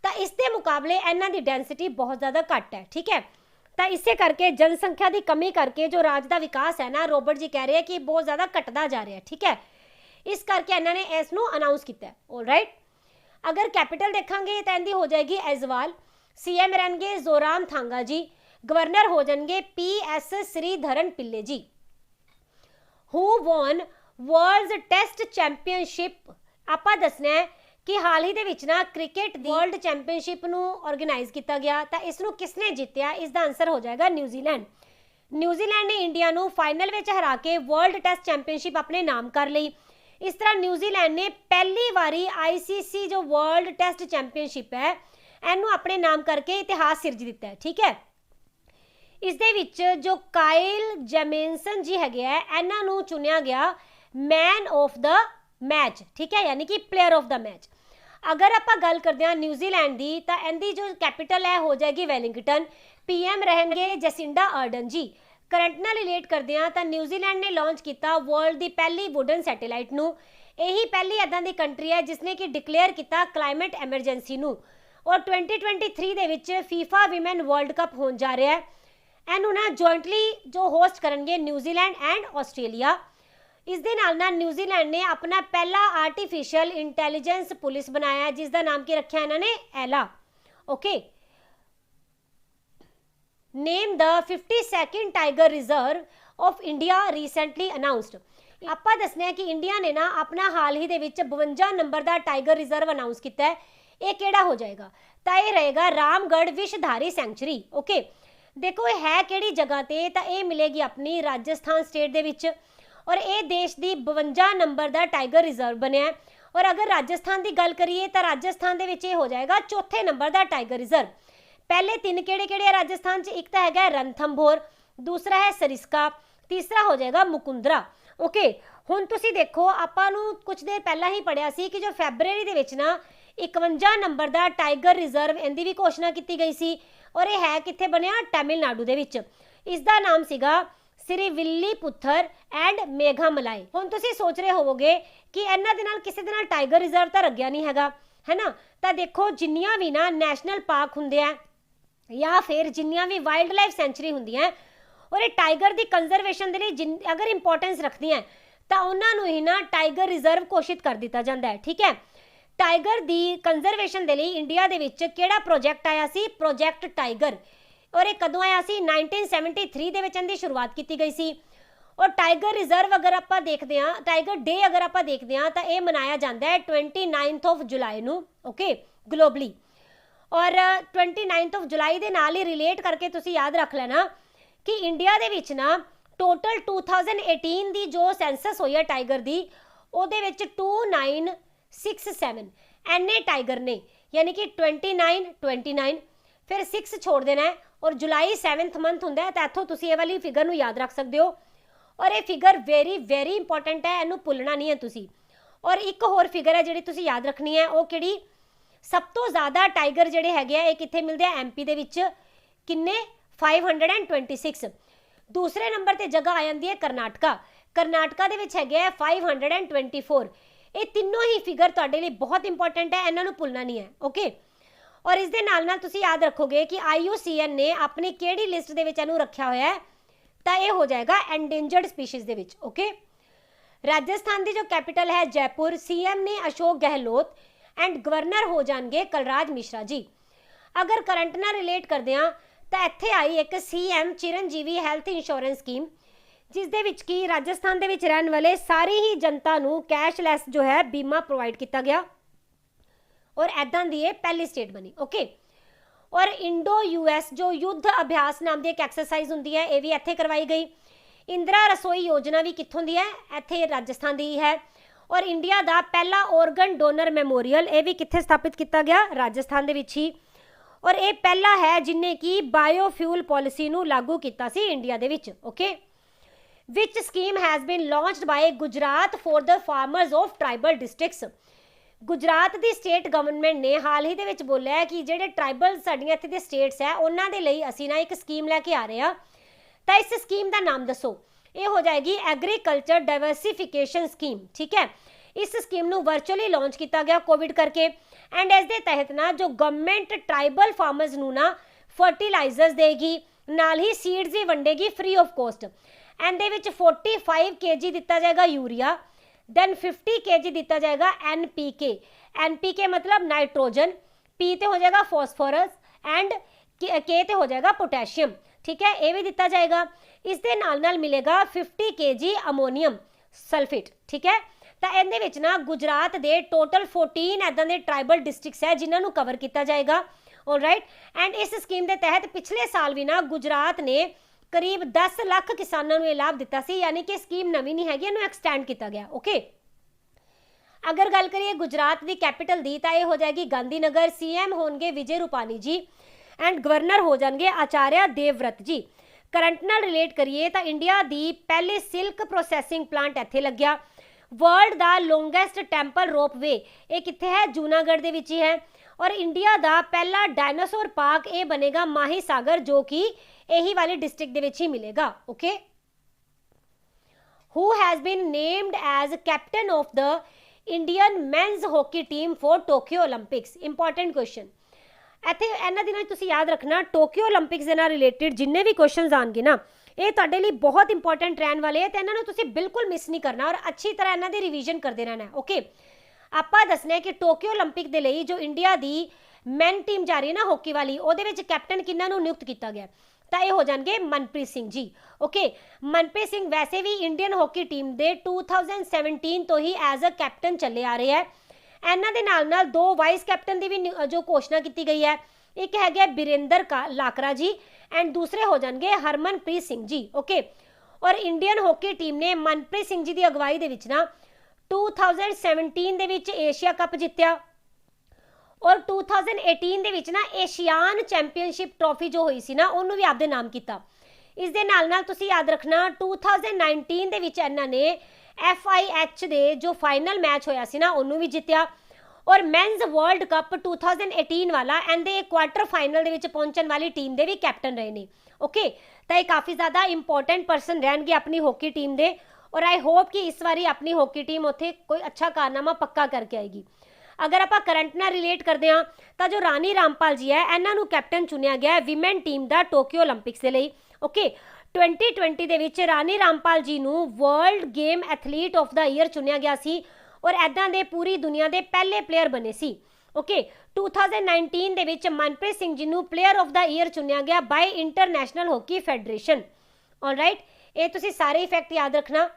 ਤਾਂ ਇਸ ਦੇ ਮੁਕਾਬਲੇ ਇਹਨਾਂ ਦੀ ਡੈਂਸਿਟੀ ਬਹੁਤ ਜ਼ਿਆਦਾ ਘੱਟ ਹੈ, ਠੀਕ ਹੈ। ਤਾਂ ਇਸੇ ਕਰਕੇ ਜਨਸੰਖਿਆ ਦੀ ਕਮੀ ਕਰਕੇ ਜੋ ਰਾਜ ਦਾ ਵਿਕਾਸ ਹੈ ਨਾ, ਰੋਬਰਟ ਜੀ ਕਹਿ ਰਹੇ ਹੈ ਕਿ ਬਹੁਤ ਜ਼ਿਆਦਾ ਘਟਦਾ ਜਾ ਰਿਹਾ, ਠੀਕ ਹੈ। ਇਸ ਕਰਕੇ ਇਹਨਾਂ ਨੇ ਇਸ ਨੂੰ ਅਨਾਉਂਸ ਕੀਤਾ ਹੈ, ਆਲਰਾਈਟ। ਅਗਰ ਕੈਪੀਟਲ ਦੇਖਾਂਗੇ ਤਾਂ ਇਹਦੀ ਹੋ ਜਾਏਗੀ ਐਜ਼ਵਾਲ। ਸੀਐਮ ਰਹਿਣਗੇ ਜ਼ੋਰਾਮ ਥਾਂਗਾ ਜੀ। ਗਵਰਨਰ ਹੋ ਜਾਣਗੇ PS ਸ੍ਰੀਧਰਨ ਪਿੱਲੇ ਜੀ। ਹੂ ਵਨ ਵਰਲਡਸ ਟੈਸਟ ਚੈਂਪੀਅਨਸ਼ਿਪ? ਆਪਾਂ ਦੱਸਣਾ ਹੈ ਕਿ ਹਾਲ ਹੀ ਦੇ ਵਿੱਚ ਨਾ ਕ੍ਰਿਕਟ ਦੀ ਵਰਲਡ ਚੈਂਪੀਅਨਸ਼ਿਪ ਨੂੰ ਆਰਗੇਨਾਈਜ਼ ਕੀਤਾ ਗਿਆ। ਤਾਂ ਇਸ ਨੂੰ ਕਿਸਨੇ ਜਿੱਤਿਆ? ਇਸ ਦਾ ਆਨਸਰ ਹੋ ਜਾਏਗਾ ਨਿਊਜ਼ੀਲੈਂਡ। ਨਿਊਜ਼ੀਲੈਂਡ ਨੇ ਇੰਡੀਆ ਨੂੰ ਫਾਈਨਲ ਵਿੱਚ ਹਰਾ ਕੇ ਵਰਲਡ ਟੈਸਟ ਚੈਂਪੀਅਨਸ਼ਿਪ ਆਪਣੇ ਨਾਮ ਕਰ ਲਈ। ਇਸ ਤਰ੍ਹਾਂ ਨਿਊਜ਼ੀਲੈਂਡ ਨੇ ਪਹਿਲੀ ਵਾਰੀ ICC ਜੋ ਵਰਲਡ ਟੈਸਟ ਚੈਂਪੀਅਨਸ਼ਿਪ ਹੈ ਇਹਨੂੰ ਆਪਣੇ ਨਾਮ ਕਰਕੇ ਇਤਿਹਾਸ ਸਿਰਜ ਦਿੱਤਾ ਹੈ, ਠੀਕ ਹੈ। ਇਸ ਦੇ ਵਿੱਚ ਜੋ ਕਾਇਲ ਜੈਮਿਨਸਨ ਜੀ ਹੈਗੇ ਆ, ਇਹਨਾਂ ਨੂੰ ਚੁਣਿਆ ਗਿਆ ਮੈਨ ਆਫ ਦਾ ਮੈਚ, ਠੀਕ ਹੈ, ਯਾਨੀ ਕਿ ਪਲੇਅਰ ਆਫ ਦਾ ਮੈਚ। ਅਗਰ ਆਪਾਂ ਗੱਲ ਕਰਦੇ ਹਾਂ ਨਿਊਜ਼ੀਲੈਂਡ ਦੀ ਤਾਂ ਇਹਦੀ ਜੋ ਕੈਪੀਟਲ ਹੈ ਹੋ ਜਾਏਗੀ ਵੈਲਿੰਗਟਨ। PM ਰਹਿਣਗੇ ਜੈਸਿੰਡਾ ਅਰਡਨ ਜੀ। ਕਰੰਟ ਨਾਲ ਰਿਲੇਟ ਕਰਦੇ ਹਾਂ ਤਾਂ ਨਿਊਜ਼ੀਲੈਂਡ ਨੇ ਲਾਂਚ ਕੀਤਾ ਵਰਲਡ ਦੀ ਪਹਿਲੀ ਵੁਡਨ ਸੈਟੇਲਾਈਟ ਨੂੰ। ਇਹੀ ਪਹਿਲੀ ਇਦਾਂ ਦੀ ਕੰਟਰੀ ਹੈ ਜਿਸਨੇ ਕਿ ਡਿਕਲੇਅਰ ਕੀਤਾ ਕਲਾਈਮੇਟ ਐਮਰਜੈਂਸੀ ਨੂੰ। ਔਰ 2023 ਦੇ ਵਿੱਚ FIFA ਵਿਮਨ ਵਰਲਡ ਕੱਪ ਹੋਣ ਜਾ ਰਿਹਾ ਹੈ। ਇਹਨੂੰ ਨਾ ਜੁਆਇੰਟਲੀ ਜੋ ਹੋਸਟ ਕਰਨਗੇ ਨਿਊਜ਼ੀਲੈਂਡ ਐਂਡ ਆਸਟ੍ਰੇਲੀਆ। ਇਸ ਦੇ ਨਾਲ ਨਾਲ ਨਿਊਜ਼ੀਲੈਂਡ ਨੇ ਆਪਣਾ ਪਹਿਲਾ ਆਰਟੀਫਿਸ਼ੀਅਲ ਇੰਟੈਲੀਜੈਂਸ ਪੁਲਿਸ ਬਣਾਇਆ ਜਿਸ ਦਾ ਨਾਮ ਕੀ ਰੱਖਿਆ ਇਹਨਾਂ ਨੇ? ਐਲਾ, ਓਕੇ। ਨੇਮ ਦਾ 52nd tiger reserve of India recently announced. ਆਪਾਂ ਦੱਸਣਾ ਹੈ ਕਿ ਇੰਡੀਆ ਨੇ ਨਾ ਆਪਣਾ ਹਾਲ ਹੀ ਦੇ ਵਿੱਚ 52 ਨੰਬਰ ਦਾ ਟਾਈਗਰ ਰਿਜ਼ਰਵ ਅਨਾਉਂਸ ਕੀਤਾ ਹੈ। ਇਹ ਕਿਹੜਾ ਹੋ ਜਾਏਗਾ? ਤਾਂ ਇਹ ਰਹੇਗਾ ਰਾਮਗੜ੍ਹ ਵਿਸ਼ਧਾਰੀ ਸੈਂਚੁਰੀ, ਓਕੇ। ਦੇਖੋ ਇਹ ਹੈ ਕਿਹੜੀ ਜਗ੍ਹਾ ਤੇ? ਤਾਂ ਇਹ ਮਿਲੇਗੀ ਆਪਣੀ ਰਾਜਸਥਾਨ ਸਟੇਟ ਦੇ ਵਿੱਚ। ਔਰ ਇਹ ਦੇਸ਼ ਦੀ 52 ਨੰਬਰ ਦਾ ਟਾਈਗਰ ਰਿਜ਼ਰਵ ਬਣਿਆ और अगर राजस्थान की गल करिए तो राजस्थान दे विच हो जाएगा चौथे नंबर का टाइगर रिजर्व। पहले 3 किहड़े-किहड़े है राजस्थान च? एक तो है रणथंभौर, दूसरा है सरिस्का, तीसरा हो जाएगा मुकुंदरा। ओके, हुण तुसीं देखो आपां नूं कुछ देर पहला ही पढ़िया सी कि जो फैबररी दे विच ना 51 नंबर का टाइगर रिजर्व इहदी भी घोषणा की गई सी और यह है कित्थे बनिया? तमिलनाडु दे विच। इसदा नाम सीगा सिरिविल्लीपुथर एंड मेघामलाई। हुण तुसीं सोच रहे होवोगे कि इन्हां दे नाल किसी दे नाल टाइगर रिजर्व तो रग्गिया नहीं हैगा, है ना? तो देखो जिन्नियां भी ना नैशनल पार्क हुंदे आ या फिर जिन्नियां भी वाइल्ड लाइफ सेंचुरी हुंदियां और ये टाइगर की कंजरवेशन के लिए अगर इंपोर्टेंस रखती हैं तो उन्होंने ही ना टाइगर रिजर्व घोषित कर दिया जाता है। ठीक है, टाइगर की कंजरवेशन के लिए इंडिया के विच किहड़ा प्रोजैक्ट आया सी? Project tiger. और ये कदों आया सी? 1973 दे विच इहदी शुरुआत की गई सी। और टाइगर रिजर्व अगर आप देखते हैं, टाइगर डे अगर आप देखते हैं तो यह मनाया जाता है 29 जुलाई नूं, ओके, ग्लोबली। और 29 जुलाई के नाल ही रिलेट करके तुसीं याद रख लेना कि इंडिया दे विच ना टोटल 2018 की जो सेंसस हुई है टाइगर की, उहदे विच 2967 एने टाइगर ने, यानी कि 29 फिर 6 छोड़ देना है और जुलाई 7th मंथ हुंदा है। तो इत्थों तुसीं ये वाली फिगर नूं याद रख सकते हो और ये फिगर वेरी वेरी इंपॉर्टेंट है, इहनूं भुल्लना नहीं है तुसीं। और एक होर फिगर है जिहड़ी तुसीं याद रखनी है, वो किहड़ी? सब तो ज़्यादा टाइगर जिहड़े हैगे आ कित्थे मिलदे आ? MP दे विच। किन्ने? 526। दूसरे नंबर ते जगह आ जाती है कर्नाटका। कर्नाटका दे विच हैगे 524। ये तीनों ही फिगर तुहाडे लिए बहुत इंपॉर्टेंट है, इन्हां नूं भुल्लना नहीं है। ओके, और इस दे नाल नाल तुसीं याद रखोगे कि IUCN ने अपनी किहड़ी लिस्ट दे विच इहनूं रखिया होया है? तो ये हो जाएगा एंडेंजर्ड स्पीशीज़ दे विच। ओके, राजस्थान की जो कैपिटल है जयपुर, CM ने अशोक गहलोत एंड गवर्नर हो जाएंगे कलराज मिश्रा जी। अगर करंट नाल रिलेट करते हैं तो इत्थे आई एक CM Chiranjeevi health insurance scheme, जिस दे विच की राजस्थान दे विच रहने वाले सारी ही जनता नूं कैशलैस जो है बीमा प्रोवाइड किया गया और ऐदां दी ये पहली स्टेट बनी। ओके, और इंडो US जो युद्ध अभ्यास नाम की एक एक्सरसाइज हुंदी है, ये भी इत्थे करवाई गई। इंदिरा रसोई योजना भी कित्थों दी है? इत्थे राजस्थान दी है। और इंडिया का पहला ऑर्गन डोनर मैमोरीअल ये भी कित्थे स्थापित किया गया? राजस्थान दे विच ही। और ये पहला है जिन्हें की बायोफ्यूल पॉलिसी नूं लागू किया सी इंडिया दे विच। Okay, which scheme has been launched by Gujarat for the farmers of tribal districts. Gujarat की स्टेट गवर्नमेंट ने हाल ही दे विच बोलिया है कि जिहड़े ट्राइबल साडियां इत्थे दे स्टेट्स है उन्हां दे लई असीं ना एक स्कीम लैके आ रहे हैं। तो इस स्कीम का नाम दसो? ये हो जाएगी एग्रीकल्चर डाइवर्सिफिकेशन स्कीम। ठीक है, इस स्कीम नूं वर्चुअली लॉन्च किया गया कोविड करके एंड इस दे तहत ना जो गवर्नमेंट ट्राइबल फार्मर्स नूं ना फर्टिलाइजर्स देगी, नाल ही सीड्स भी वंडेगी फ्री ऑफ कॉस्ट। एंड दे विच 45 kg दिता जाएगा यूरिया, देन 50 kg दिता जाएगा NPK। NPK मतलब नाइट्रोजन, P ते हो जाएगा फॉस्फोरस एंड K ते हो जाएगा पोटेशियम। ठीक है, ये भी दिता जाएगा। इस दे नाल नाल मिलेगा 50 kg अमोनीयम सल्फेट। ठीक है, तो इहदे विच ना गुजरात दे टोटल 14 इदां दे ट्राइबल डिस्ट्रिक्ट्स है जिन्हां नूं कवर किया जाएगा। ऑलराइट, एंड इस स्कीम के तहत पिछले साल भी ना गुजरात ने करीब 10 लाख किसानों को लाभ दिता सी, यानी कि स्कीम नवीं नहीं हैगी, इहनूं एक्सटेंड किया गया। ओके, अगर गल करिए गुजरात की कैपिटल दी तो यह हो जाएगी गांधीनगर। CM होंगे विजय रूपानी जी एंड गवर्नर हो जाएंगे आचार्य देवव्रत जी। करंट नाल रिलेट करिए तो इंडिया की पहले सिल्क प्रोसैसिंग प्लांट इत्थे लग्या। वर्ल्ड का लॉन्गेस्ट टैंपल रोपवे ये कित्थे है? जूनागढ़ दे विच ही है। और इंडिया का पहला डायनासोर पार्क ये बनेगा माही सागर, जो कि यही वाली डिस्ट्रिक्ट दे विच ही मिलेगा। Okay, who has been named as captain of the Indian men's hockey team for Tokyo Olympics? Important question इत्थे इन्हां दिनां तुसीं याद रखना। टोक्यो ओलंपिक्स दे नाल रिलेटेड जिन्ने भी क्वेश्चन आएंगे ना ये तुहाडे लई बहुत इंपॉर्टेंट रहने वाले हैं, तो इन्हां नूं तुसीं बिल्कुल मिस नहीं करना और अच्छी तरह इन्हां दी रिवीजन करते रहना है। ओके, आपां दसना है कि टोक्यो ओलंपिक दे लई जो इंडिया की मैन टीम जा रही है ना हॉकी वाली, उहदे विच कैप्टन किन्हां नूं नियुक्त किया गया? तो ये हो जाएंगे मनप्रीत सिंह जी। ओके, मनप्रीत सिंह वैसे भी इंडियन हॉकी टीम के 2017 तो ही एज अ कैप्टन चले आ रहे हैं। इन्हां दे नाल नाल 2 वाइस कैप्टन की भी जो घोषणा की गई है, एक है बिरेंद्र लाकरा जी एंड दूसरे हो जाएंगे हरमनप्रीत सिंह जी। ओके, और इंडियन हॉकी टीम ने मनप्रीत सिंह जी की अगवाई दे विच ना 2017 ਦੇ ਵਿੱਚ ਏਸ਼ੀਆ ਕੱਪ ਜਿੱਤਿਆ ਔਰ 2018 ਦੇ ਵਿੱਚ ਨਾ ਏਸ਼ੀਆਨ ਚੈਂਪੀਅਨਸ਼ਿਪ ਟਰੋਫੀ ਜੋ ਹੋਈ ਸੀ ਨਾ ਉਹਨੂੰ ਵੀ ਆਪਦੇ ਨਾਮ ਕੀਤਾ। ਇਸ ਦੇ ਨਾਲ ਨਾਲ ਤੁਸੀਂ ਯਾਦ ਰੱਖਣਾ 2019 ਦੇ ਵਿੱਚ ਇਹਨਾਂ ਨੇ FIH ਦੇ ਜੋ ਫਾਈਨਲ ਮੈਚ ਹੋਇਆ ਸੀ ਨਾ ਉਹਨੂੰ ਵੀ ਜਿੱਤਿਆ ਔਰ ਮੈਨਸ ਵਰਲਡ ਕੱਪ 2018 ਵਾਲਾ ਇਹਦੇ ਕੁਆਟਰ ਫਾਈਨਲ ਦੇ ਵਿੱਚ ਪਹੁੰਚਣ ਵਾਲੀ ਟੀਮ ਦੇ ਵੀ ਕੈਪਟਨ ਰਹੇ ਨੇ। ਓਕੇ, ਤਾਂ ਇਹ ਕਾਫੀ ਜ਼ਿਆਦਾ ਇੰਪੋਰਟੈਂਟ ਪਰਸਨ ਰਹਿਣਗੇ ਆਪਣੀ ਹਾਕੀ ਟੀਮ ਦੇ ਔਰ ਆਈ ਹੋਪ ਕਿ ਇਸ ਵਾਰੀ ਆਪਣੀ ਹਾਕੀ ਟੀਮ ਉੱਥੇ ਕੋਈ ਅੱਛਾ ਕਾਰਨਾਮਾ ਪੱਕਾ ਕਰਕੇ ਆਏਗੀ। ਅਗਰ ਆਪਾਂ ਕਰੰਟ ਨਾਲ ਰਿਲੇਟ ਕਰਦੇ ਹਾਂ ਤਾਂ ਜੋ ਰਾਣੀ ਰਾਮਪਾਲ ਜੀ ਹੈ ਇਹਨਾਂ ਨੂੰ ਕੈਪਟਨ ਚੁਣਿਆ ਗਿਆ ਹੈ ਵਿਮਨ ਟੀਮ ਦਾ ਟੋਕੀਓ 올림픽ਸ ਦੇ ਲਈ। ਓਕੇ, 2020 ਦੇ ਵਿੱਚ ਰਾਣੀ ਰਾਮਪਾਲ ਜੀ ਨੂੰ world game athlete of the year ਚੁਣਿਆ ਗਿਆ ਸੀ ਔਰ ਐਦਾਂ ਦੇ ਪੂਰੀ ਦੁਨੀਆ ਦੇ ਪਹਿਲੇ ਪਲੇਅਰ ਬਣੇ ਸੀ। ਓਕੇ, 2019 ਦੇ ਵਿੱਚ ਮਨਪ੍ਰੀਤ ਸਿੰਘ ਜੀ ਨੂੰ ਪਲੇਅਰ ਆਫ ਦਾ ਈਅਰ ਚੁਣਿਆ ਗਿਆ ਬਾਈ ਇੰਟਰਨੈਸ਼ਨਲ ਹਾਕੀ ਫੈਡਰੇਸ਼ਨ। ਆਲਰਾਈਟ, ਇਹ ਤੁਸੀਂ ਸਾਰੇ ਫੈਕਟ ਯਾਦ ਰੱਖਣਾ।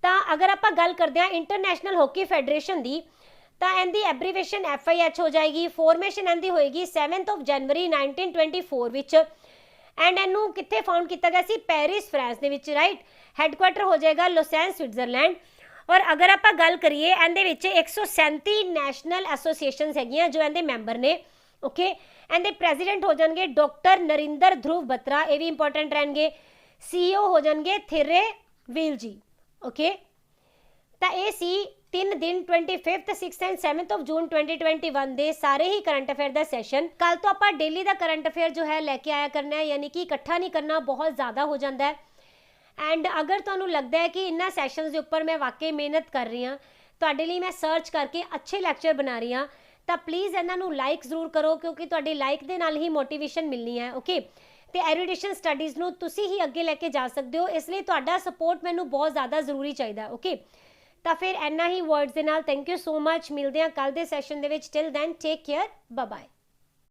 ਤਾਂ ਅਗਰ ਆਪਾਂ ਗੱਲ ਕਰਦੇ ਹਾਂ ਇੰਟਰਨੈਸ਼ਨਲ ਹਾਕੀ ਫੈਡਰੇਸ਼ਨ ਦੀ ਤਾਂ ਇਹਦੀ ਐਬਰੀਵੇਸ਼ਨ FIH ਹੋ ਜਾਏਗੀ। ਫਾਰਮੇਸ਼ਨ ਇਹਦੀ ਹੋਏਗੀ 7 ਜਨਵਰੀ 1924 ਵਿੱਚ ਐਂਡ ਇਹਨੂੰ ਕਿੱਥੇ ਫਾਊਂਡ ਕੀਤਾ ਗਿਆ ਸੀ? ਪੈਰਿਸ ਫਰਾਂਸ ਦੇ ਵਿੱਚ। ਰਾਈਟ, ਹੈੱਡਕੁਆਟਰ ਹੋ ਜਾਏਗਾ ਲੋਸੈਨ ਸਵਿਟਜ਼ਰਲੈਂਡ। ਔਰ ਅਗਰ ਆਪਾਂ ਗੱਲ ਕਰੀਏ ਇਹਦੇ ਵਿੱਚ 137 ਨੈਸ਼ਨਲ ਐਸੋਸੀਏਸ਼ਨਸ ਹੈਗੀਆਂ ਜੋ ਇਹਦੇ ਮੈਂਬਰ ਨੇ। ਓਕੇ, ਇਹਦੇ ਪ੍ਰੈਜ਼ੀਡੈਂਟ ਹੋ ਜਾਣਗੇ ਡਾਕਟਰ ਨਰਿੰਦਰ ਧਰੁਵ ਬੱਤਰਾ, ਇਹ ਵੀ ਇੰਪੋਰਟੈਂਟ ਰਹਿਣਗੇ। CEO ਹੋ ਜਾਣਗੇ ਥਿਰੇ ਵੀਲ ਜੀ। ਓਕੇ, ਤਾਂ ਇਹ ਸੀ 3 ਦਿਨ 25th 6th ਐਂਡ 7th ਜੂਨ 2021 ਦੇ ਸਾਰੇ ਹੀ ਕਰੰਟ ਅਫੇਅਰ ਦਾ ਸੈਸ਼ਨ। ਕੱਲ ਤੋਂ ਆਪਾਂ ਡੇਲੀ ਦਾ ਕਰੰਟ ਅਫੇਅਰ ਜੋ ਹੈ ਲੈ ਕੇ ਆਇਆ ਕਰਨਾ ਹੈ, ਯਾਨੀ ਕਿ ਇਕੱਠਾ ਨਹੀਂ ਕਰਨਾ, ਬਹੁਤ ਜ਼ਿਆਦਾ ਹੋ ਜਾਂਦਾ ਹੈ। ਐਂਡ ਅਗਰ ਤੁਹਾਨੂੰ ਲੱਗਦਾ ਹੈ ਕਿ ਇਹਨਾਂ ਸੈਸ਼ਨਸ ਦੇ ਉੱਪਰ ਮੈਂ ਵਾਕਈ ਮਿਹਨਤ ਕਰ ਰਹੀ ਹਾਂ, ਤੁਹਾਡੇ ਲਈ ਮੈਂ ਸਰਚ ਕਰਕੇ ਅੱਛੇ ਲੈਕਚਰ ਬਣਾ ਰਹੀ ਹਾਂ, ਤਾਂ ਪਲੀਜ਼ ਇਹਨਾਂ ਨੂੰ ਲਾਈਕ ਜ਼ਰੂਰ ਕਰੋ ਕਿਉਂਕਿ ਤੁਹਾਡੀ ਲਾਈਕ ਦੇ ਨਾਲ ਹੀ ਮੋਟੀਵੇਸ਼ਨ ਮਿਲਣੀ ਹੈ। ਓਕੇ, ਤੇ ਐਰੀਡੀਸ਼ਨ ਸਟੱਡੀਜ਼ ਨੂੰ ਤੁਸੀਂ ਹੀ ਅੱਗੇ ਲੈ ਕੇ ਜਾ ਸਕਦੇ ਹੋ, ਇਸ ਲਈ ਤੁਹਾਡਾ ਸਪੋਰਟ ਮੈਨੂੰ ਬਹੁਤ ਜ਼ਿਆਦਾ ਜ਼ਰੂਰੀ ਚਾਹੀਦਾ। ਓਕੇ, ਤਾਂ ਫਿਰ ਇੰਨਾ ਹੀ ਵਰਡਸ ਦੇ ਨਾਲ ਥੈਂਕ ਯੂ ਸੋ ਮਚ। ਮਿਲਦੇ ਹਾਂ ਕੱਲ ਦੇ ਸੈਸ਼ਨ ਦੇ ਵਿੱਚ। Till then take care, bye bye.